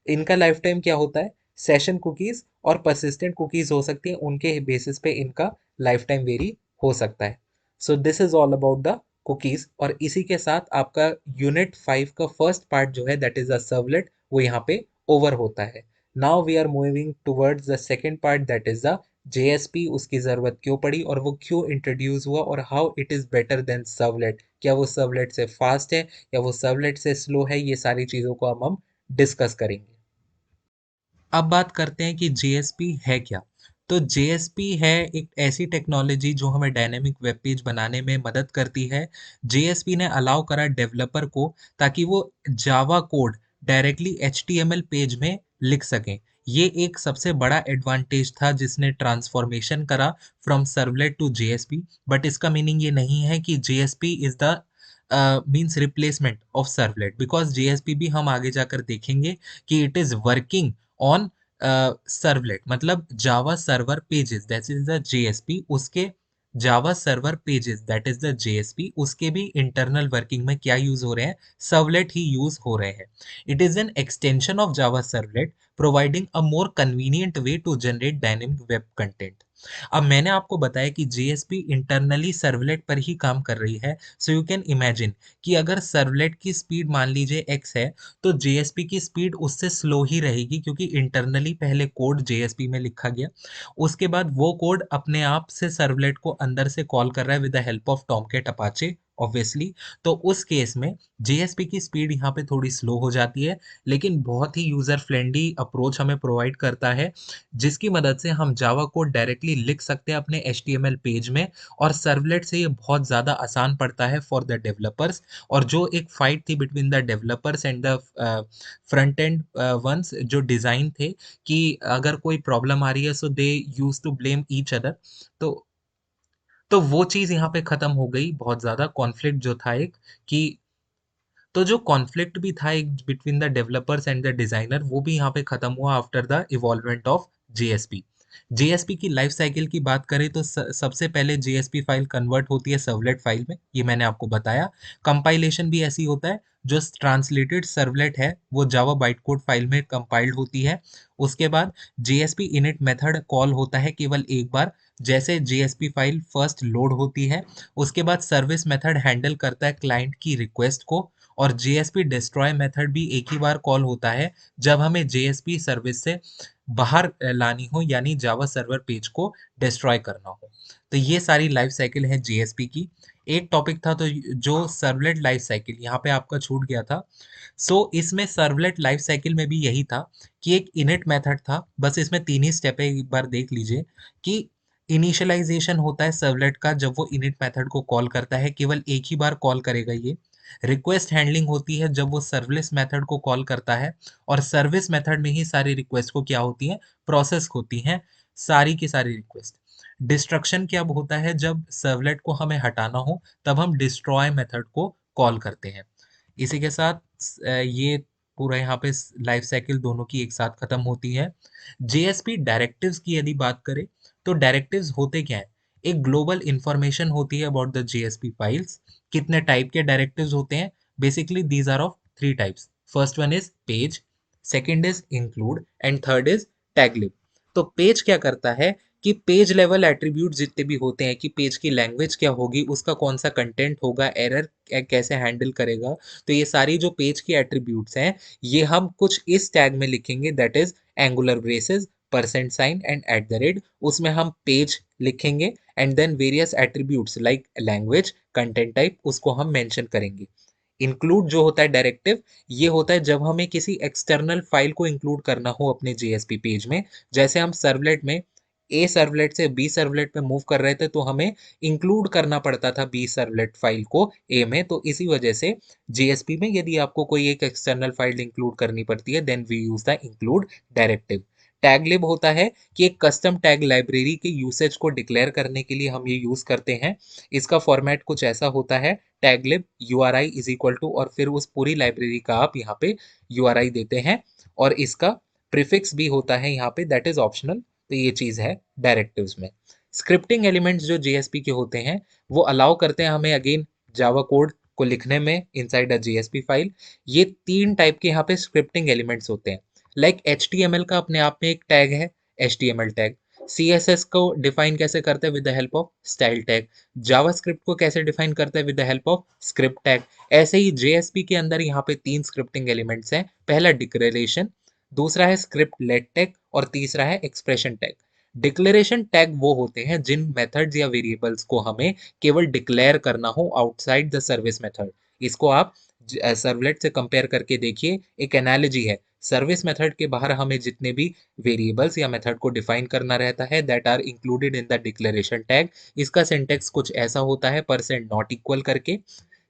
इनका लाइफ टाइम क्या होता है, सेशन कुकीज और परसिस्टेंट कुकीज हो सकती है, उनके बेसिस पे इनका लाइफ टाइम वेरी हो सकता है। So this is all about the cookies. और इसी के साथ आपका यूनिट 5 का फर्स्ट पार्ट जो है, दैट इज अ सर्वलेट, वो यहाँ पे ओवर होता है। Now we are moving towards the second part, that is the JSP, उसकी ज़रूरत क्यों पड़ी और वो क्यों इंट्रोड्यूस हुआ और how it is better than servlet, क्या वो सर्वलेट से फास्ट है या वो सर्वलेट से स्लो है, ये सारी चीज़ों को अब हम डिस्कस करेंगे। अब बात करते हैं कि जेएसपी है क्या। तो जेएसपी है एक ऐसी टेक्नोलॉजी जो हमें डायनेमिक वेब पेज बनाने में मदद करती है। जेएसपी ने अलाउ करा डेवलपर को ताकि वो Java code directly HTML page में लिख सकें। ये एक सबसे बड़ा एडवांटेज था जिसने ट्रांसफॉर्मेशन करा from servlet to JSP. But इसका मीनिंग ये नहीं है कि JSP is the means replacement of servlet, because JSP भी हम आगे जाकर देखेंगे कि it is working on servlet, मतलब Java server pages that is the JSP, उसके Java server pages that is the JSP, उसके भी इंटरनल वर्किंग में क्या यूज हो रहे हैं, सर्वलेट ही यूज हो रहे हैं। It is an extension of Java servlet providing a more convenient way to generate dynamic web content. अब मैंने आपको बताया कि जेएसपी इंटरनली सर्वलेट पर ही काम कर रही है। सो यू कैन इमेजिन कि अगर सर्वलेट की स्पीड मान लीजिए x है, तो जेएसपी की स्पीड उससे स्लो ही रहेगी, क्योंकि इंटरनली पहले कोड जेएसपी में लिखा गया, उसके बाद वो कोड अपने आप से सर्वलेट को अंदर से कॉल कर रहा है with the help of Tomcat Apache obviously. तो उस केस में जेएसपी की स्पीड यहाँ पे थोड़ी स्लो हो जाती है, लेकिन बहुत ही यूज़र फ्रेंडली अप्रोच हमें प्रोवाइड करता है, जिसकी मदद से हम जावा कोड डायरेक्टली लिख सकते हैं अपने एचटीएमएल पेज में, और सर्वलेट से ये बहुत ज़्यादा आसान पड़ता है फॉर द डेवलपर्स। और जो एक फाइट थी between the developers and the front end ones, जो डिज़ाइन थे कि अगर कोई प्रॉब्लम आ रही है so they use to blame each other. तो तो वो चीज़ यहाँ पे खत्म हो गई, बहुत ज़्यादा कॉन्फ्लिक्ट जो था एक, कि तो जो कॉन्फ्लिक्ट भी था एक between the developers and the designer, वो भी यहाँ पे खत्म हुआ after the involvement of JSP. JSP की लाइफ साइकिल की बात करें तो सबसे पहले जेएसपी फाइल कन्वर्ट होती है सर्वलेट फाइल में, ये मैंने आपको बताया। कंपाइलेशन भी ऐसी होता है, जो ट्रांसलेटेड सर्वलेट है वो जावा बाइटकोड फाइल में कंपाइल्ड होती है। उसके बाद जेएसपी इनिट मेथड कॉल होता है केवल एक बार, जैसे जेएसपी फाइल फर्स्ट लोड होती है। उसके बाद सर्विस मेथड हैंडल करता है क्लाइंट की रिक्वेस्ट को, और जेएसपी डिस्ट्रॉय मेथड भी एक ही बार कॉल होता है जब हमें जेएसपी सर्विस से बाहर लानी हो, यानी जावा सर्वर पेज को डिस्ट्रॉय करना हो। तो ये सारी लाइफ साइकिल है जेएसपी की। एक टॉपिक था तो जो सर्वलेट लाइफ साइकिल यहाँ पे आपका छूट गया था। इसमें सर्वलेट लाइफ साइकिल में भी यही था कि एक इनिट मेथड था, बस इसमें तीन ही स्टेप है, एक बार देख लीजिए। कि इनिशियलाइजेशन होता है सर्वलेट का जब वो इनिट मेथड को कॉल करता है, केवल एक ही बार कॉल करेगा ये। रिक्वेस्ट हैंडलिंग होती है जब वो सर्वलेस मेथड को कॉल करता है, और सर्विस मेथड में ही सारी रिक्वेस्ट को क्या होती है, प्रोसेस होती हैं सारी की सारी रिक्वेस्ट। डिस्ट्रक्शन क्या होता है, जब सर्वलेट को हमें हटाना हो तब हम डिस्ट्रॉय मेथड को कॉल करते हैं। इसी के साथ ये पूरा यहाँ पे लाइफ साइकिल दोनों की एक साथ खत्म होती है। जेएसपी डायरेक्टिव्स की यदि बात करें तो डायरेक्टिव्स होते क्या है, एक ग्लोबल इंफॉर्मेशन होती है अबाउट द जेएसपी फाइल्स। कितने टाइप के डायरेक्टिव्स होते हैं, basically these are of three types. First one is page, second is include, and third is taglib. तो पेज क्या करता है कि पेज लेवल एट्रीब्यूट जितने भी होते हैं, कि पेज की लैंग्वेज क्या होगी, उसका कौन सा कंटेंट होगा, एरर कैसे हैंडल करेगा, तो ये सारी जो पेज की एट्रीब्यूट्स हैं, ये हम कुछ इस टैग में लिखेंगे, that is angular braces, percent sign and at the rate. उसमें हम पेज लिखेंगे, and then various attributes like language, content type, उसको हम मेंशन करेंगे। इंक्लूड जो होता है डायरेक्टिव, ये होता है जब हमें किसी एक्सटर्नल फाइल को इंक्लूड करना हो अपने जेएसपी पेज में। जैसे हम सर्वलेट में ए सर्वलेट से बी सर्वलेट में मूव कर रहे थे, तो हमें इंक्लूड करना पड़ता था बी सर्वलेट फाइल को ए में, तो इसी वजह से जेएसपी में यदि आपको कोई एक एक्सटर्नल फाइल इंक्लूड करनी पड़ती है, then we use the include directive. Taglib होता है कि एक कस्टम टैग लाइब्रेरी के यूसेज को डिक्लेयर करने के लिए हम ये यूज करते हैं। इसका फॉर्मेट कुछ ऐसा होता है, टैगलिब URI इज इक्वल टू, और फिर उस पूरी लाइब्रेरी का आप यहाँ पे URI देते हैं, और इसका प्रीफिक्स भी होता है यहाँ पे, दैट इज ऑप्शनल। तो ये चीज़ है डायरेक्टिव्स में। स्क्रिप्टिंग एलिमेंट्स जो जेएसपी के होते हैं, वो अलाउ करते हैं हमें अगेन जावा कोड को लिखने में इनसाइड अ जेएसपी फाइल। ये तीन टाइप के यहाँ पे स्क्रिप्टिंग एलिमेंट्स होते हैं। लाइक HTML का अपने आप में एक टैग है, HTML टैग। CSS को डिफाइन कैसे करते हैं, with the help of style tag. JavaScript को कैसे डिफाइन करते हैं, with the help of script tag. ऐसे ही जेएसपी के अंदर यहाँ पे तीन स्क्रिप्टिंग एलिमेंट्स हैं। पहला डिक्लेरेशन, दूसरा है स्क्रिप्ट लेट टैग, और तीसरा है एक्सप्रेशन टैग। डिक्लेरेशन टैग वो होते हैं जिन मेथड्स या वेरिएबल्स को हमें केवल डिक्लेयर करना हो आउटसाइड द सर्विस मेथड। इसको आप सर्वलेट से कंपेयर करके देखिए, एक एनालॉजी है। सर्विस मेथड के बाहर हमें जितने भी वेरिएबल्स या मेथड को डिफाइन करना रहता है, that are included in the declaration tag. इसका सिंटेक्स कुछ ऐसा होता है, परसेंट नॉट इक्वल करके।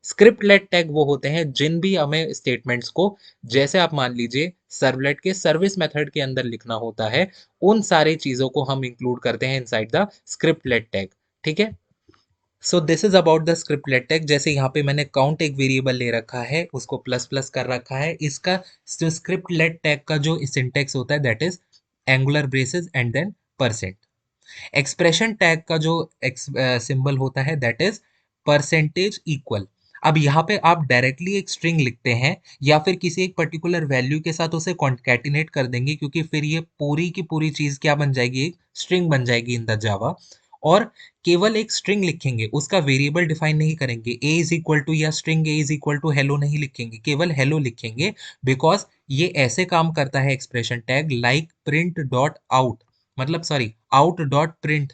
स्क्रिप्ट लेट टैग वो होते हैं जिन भी हमें स्टेटमेंट्स को, जैसे आप मान लीजिए सर्वलेट के सर्विस मेथड के अंदर लिखना होता है, उन सारी चीजों को हम इंक्लूड करते हैं inside the scriptlet tag. ठीक है। So this is about the scriptlet tag. जैसे यहाँ पे मैंने काउंट एक वेरिएबल ले रखा है, उसको प्लस प्लस कर रखा है। इसका जो स्क्रिप्टलेट टैग का जो सिंटेक्स होता है, that is angular braces and then percent. Expression tag का जो सिंबल होता है, दैट इज परसेंटेज इक्वल। अब यहाँ पे आप डायरेक्टली एक स्ट्रिंग लिखते हैं, या फिर किसी एक पर्टिकुलर वैल्यू के साथ उसे कॉन्कैटिनेट कर देंगे, क्योंकि फिर ये पूरी की पूरी चीज क्या बन जाएगी, एक स्ट्रिंग बन जाएगी इन द जावा। और केवल एक स्ट्रिंग लिखेंगे, उसका वेरिएबल डिफाइन नहीं करेंगे। ए इज इक्वल टू या string a is equal to hello नहीं लिखेंगे, केवल हेलो लिखेंगे। बिकॉज ये ऐसे काम करता है expression tag, like print dot out, मतलब sorry out dot print.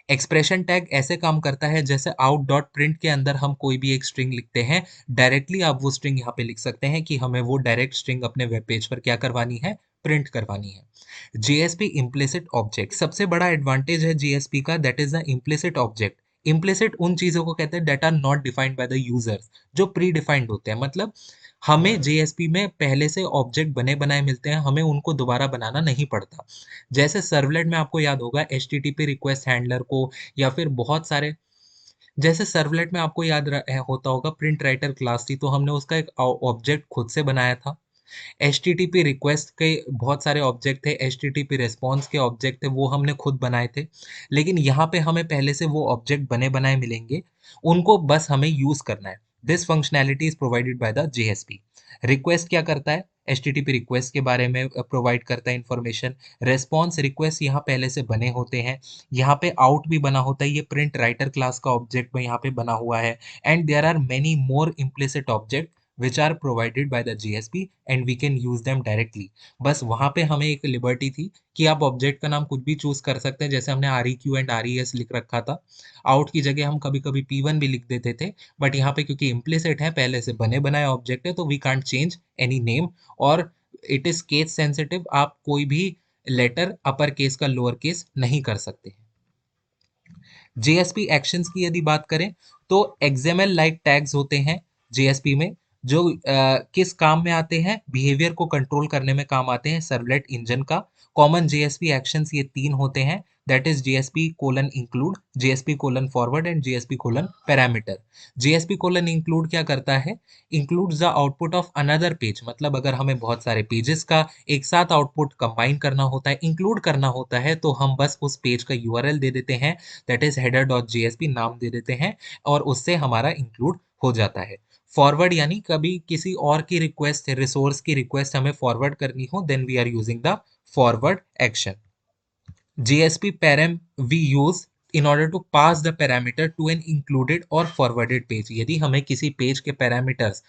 Expression tag ऐसे काम करता है जैसे आउट डॉट प्रिंट के अंदर हम कोई भी एक स्ट्रिंग लिखते हैं, डायरेक्टली आप वो स्ट्रिंग यहाँ पे लिख सकते हैं कि हमें वो डायरेक्ट स्ट्रिंग अपने वेब पेज पर क्या करवानी है, प्रिंट करवानी है। जेएसपी इम्प्लिसिट ऑब्जेक्ट, सबसे बड़ा एडवांटेज है जेएसपी का, that is the implicit object. Implicit उन चीजों को कहते हैं that are not defined by the users, जो प्री डिफाइंड होते हैं। मतलब हमें जेएसपी में पहले से ऑब्जेक्ट बने बनाए मिलते हैं, हमें उनको दोबारा बनाना नहीं पड़ता। जैसे सर्वलेट में आपको याद होगा एचटीटीपी रिक्वेस्ट हैंडलर को, या फिर बहुत सारे, जैसे सर्वलेट में आपको याद होता होगा प्रिंट राइटर क्लास थी, तो हमने उसका एक ऑब्जेक्ट खुद से बनाया था। एचटीटीपी रिक्वेस्ट के बहुत सारे ऑब्जेक्ट थे, एचटीटीपी रिस्पॉन्स के ऑब्जेक्ट थे, वो हमने खुद बनाए थे। लेकिन यहाँ पे हमें पहले से वो ऑब्जेक्ट बने बनाए मिलेंगे, उनको बस हमें यूज करना है। This functionality is provided by the JSP. Request क्या करता है, एचटीटीपी रिक्वेस्ट के बारे में प्रोवाइड करता है इंफॉर्मेशन। रेस्पॉन्स रिक्वेस्ट यहाँ पहले से बने होते हैं, यहाँ पे आउट भी बना होता है, ये प्रिंट राइटर क्लास का ऑब्जेक्ट में यहाँ पे बना हुआ है। And there are many more implicit object which are provided by the GSP and we can use them directly। बस वहाँ पे हमें एक लिबर्टी थी कि आप ऑब्जेक्ट का नाम कुछ भी चूज कर सकते हैं, जैसे हमने R E Q and R E S लिख रखा था। आउट की जगह हम कभी कभी P1 भी लिख देते थे, बट यहाँ पे क्योंकि इम्प्लिसिट है, पहले से बने बनाए ऑब्जेक्ट है, तो we can't change any name. और इट इज केस सेंसिटिव, आप कोई भी लेटर अपर केस का लोअर केस नहीं कर सकते। जेएसपी एक्शंस की यदि बात करें तो एक्सएमएल लाइक टैग्स होते हैं जेएसपी में, जो किस काम में आते हैं, बिहेवियर को कंट्रोल करने में काम आते हैं सर्वलेट इंजन का। कॉमन जेएसपी एक्शंस ये तीन होते हैं, that is JSP colon include, JSP colon forward and JSP colon parameter. JSP colon include क्या करता है, includes the output of another page. मतलब अगर हमें बहुत सारे पेजेस का एक साथ आउटपुट कंबाइन करना होता है, इंक्लूड करना होता है, तो हम बस उस पेज का यूआरएल दे देते हैं, that is header dot JSP नाम दे देते हैं, और उससे हमारा इंक्लूड हो जाता है। फॉरवर्ड यानी कभी किसी और की रिक्वेस्ट, रिसोर्स की रिक्वेस्ट हमें फॉरवर्ड करनी हो, then we are using the forward action. JSP param we use in order to pass the parameter to an included or forwarded page। यदि हमें किसी पेज के पैरामीटर्स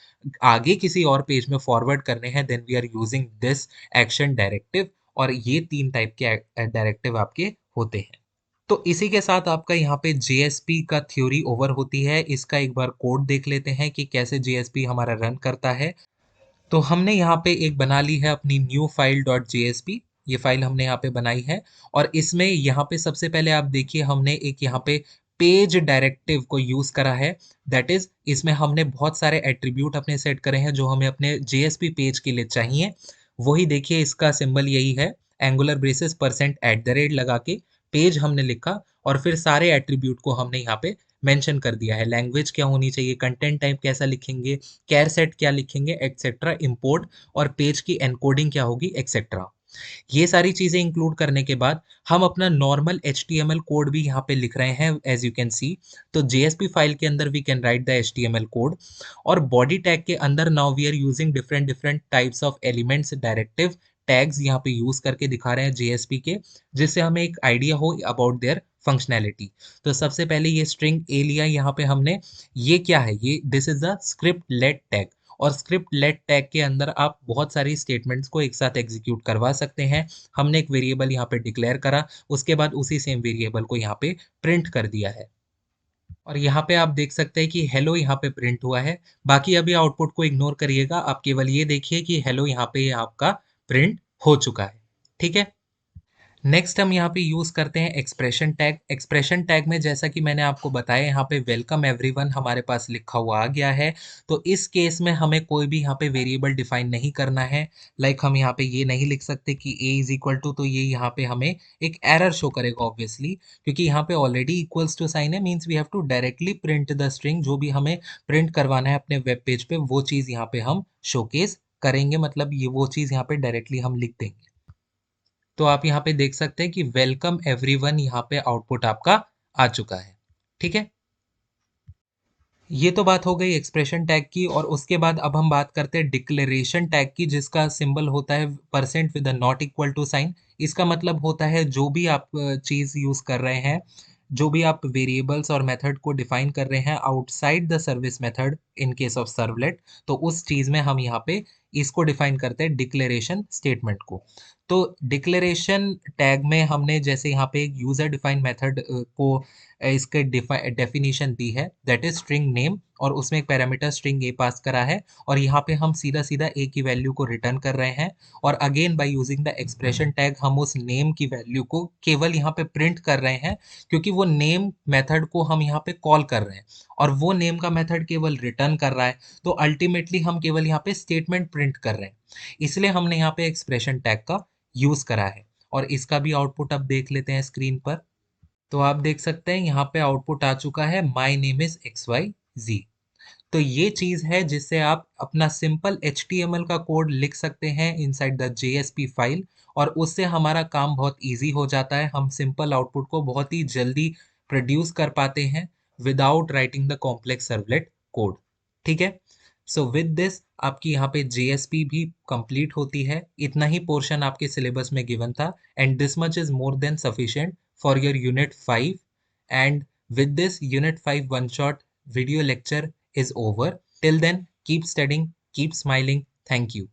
आगे किसी और पेज में फॉरवर्ड करने हैं, then we are using this action directive. और ये तीन टाइप के डायरेक्टिव आपके होते हैं। तो इसी के साथ आपका यहाँ पे जेएसपी का थ्योरी ओवर होती है। इसका एक बार कोड देख लेते हैं कि कैसे जेएसपी हमारा रन करता है। तो हमने यहाँ पे एक बना ली है अपनी न्यू फाइल डॉट जेएसपी, ये फाइल हमने यहाँ पे बनाई है। और इसमें यहाँ पे सबसे पहले आप देखिए हमने एक यहाँ पे पेज डायरेक्टिव को यूज करा है। दैट इज इसमें हमने बहुत सारे एट्रीब्यूट अपने सेट करे हैं जो हमें अपने जेएसपी पेज के लिए चाहिए। वही देखिए इसका सिंबल यही है, angular braces percent eight the rate लगा के पेज हमने लिखा, और फिर सारे एट्रीब्यूट को हमने यहाँ पे मेंशन कर दिया है। लैंग्वेज क्या होनी चाहिए, कंटेंट टाइप कैसा लिखेंगे, कैर सेट क्या लिखेंगे, एक्सेट्रा, इंपोर्ट, और पेज की एनकोडिंग क्या होगी, एक्सेट्रा। ये सारी चीजें इंक्लूड करने के बाद हम अपना नॉर्मल HTML कोड भी यहाँ पे लिख रहे हैं, एज यू कैन सी। तो JSP फाइल के अंदर we can write the HTML code, और बॉडी टैग के अंदर now we are using different different types of elements directive tags यहाँ पे यूज करके दिखा रहे हैं JSP के, जिससे हमें एक आइडिया हो अबाउट देयर फंक्शनैलिटी। तो सबसे पहले ये स्ट्रिंग ए लिया यहाँ पे हमने, ये क्या है, ये this is the scriptlet tag. और स्क्रिप्ट लेट टैग के अंदर आप बहुत सारी स्टेटमेंट्स को एक साथ एग्जीक्यूट करवा सकते हैं। हमने एक वेरिएबल यहाँ पे डिक्लेयर करा, उसके बाद उसी सेम वेरिएबल को यहाँ पे प्रिंट कर दिया है। और यहाँ पे आप देख सकते हैं कि हेलो यहाँ पे प्रिंट हुआ है। बाकी अभी आउटपुट को इग्नोर करिएगा, आप केवल ये देखिए कि हेलो यहाँ पे आपका प्रिंट हो चुका है। ठीक है। नेक्स्ट हम यहाँ पे यूज करते हैं एक्सप्रेशन टैग। एक्सप्रेशन टैग में जैसा कि मैंने आपको बताया यहाँ पे वेलकम एवरीवन हमारे पास लिखा हुआ आ गया है। तो इस केस में हमें कोई भी यहाँ पे वेरिएबल डिफाइन नहीं करना है। लाइक हम यहाँ पे ये नहीं लिख सकते कि a इज इक्वल टू, तो ये यहाँ पे हमें एक एरर शो करेगा ऑब्वियसली, क्योंकि यहाँ पे ऑलरेडी इक्वल्स टू साइन है, means we have to directly print the string. जो भी हमें प्रिंट करवाना है अपने वेब पेज पे, वो चीज़ यहाँ पे हम शोकेस करेंगे, मतलब ये वो चीज़ यहाँ पे डायरेक्टली हम लिख देंगे। तो आप यहाँ पे देख सकते हैं कि वेलकम एवरीवन यहाँ पे आउटपुट आपका आ चुका है। ठीक है। ये तो बात हो गई एक्सप्रेशन टैग की, और उसके बाद अब हम बात करते हैं डिक्लेरेशन टैग की, जिसका सिंबल होता है percent with not equal to sign. इसका मतलब होता है जो भी आप चीज़ यूज़ कर रहे हैं, जो भी आप वेरिएबल्स और मेथड को डिफाइन कर रहे हैं outside the service method in case of servlet, तो उस चीज़ में हम यहाँ पे इसको डिफाइन करते हैं डिक्लेरेशन स्टेटमेंट को। तो डिक्लेरेशन टैग में हमने जैसे यहाँ पे एक यूजर डिफाइंड मेथड को इसके डेफिनेशन दी है, दैट इज स्ट्रिंग नेम, और उसमें एक पैरामीटर स्ट्रिंग ए पास करा है, और यहाँ पे हम सीधा सीधा ए की वैल्यू को रिटर्न कर रहे हैं। और again by using the expression tag हम उस नेम की वैल्यू को केवल यहाँ पे प्रिंट कर रहे हैं, क्योंकि वो नेम मेथड को हम यहाँ पे कॉल कर रहे हैं और वो नेम का मेथड केवल रिटर्न कर रहा है। तो अल्टीमेटली हम केवल यहाँ पे स्टेटमेंट प्रिंट कर रहे हैं, इसलिए हमने यहाँ पे एक्सप्रेशन टैग का यूज करा है। और इसका भी आउटपुट अब देख लेते हैं स्क्रीन पर। तो आप देख सकते हैं यहाँ पे आउटपुट आ चुका है, my name is X Y Z. तो ये चीज है जिससे आप अपना सिंपल HTML का कोड लिख सकते हैं इनसाइड द JSP फाइल, और उससे हमारा काम बहुत इजी हो जाता है। हम सिंपल आउटपुट को बहुत ही जल्दी प्रोड्यूस कर पाते हैं without writing the complex servlet code. ठीक है, सो विद दिस आपकी यहाँ पे JSP भी कंप्लीट होती है। इतना ही पोर्शन आपके सिलेबस में गिवन था, and this much is more than sufficient for your unit 5। And with this Unit 5 one shot video lecture is over. Till then, keep studying, keep smiling. Thank you.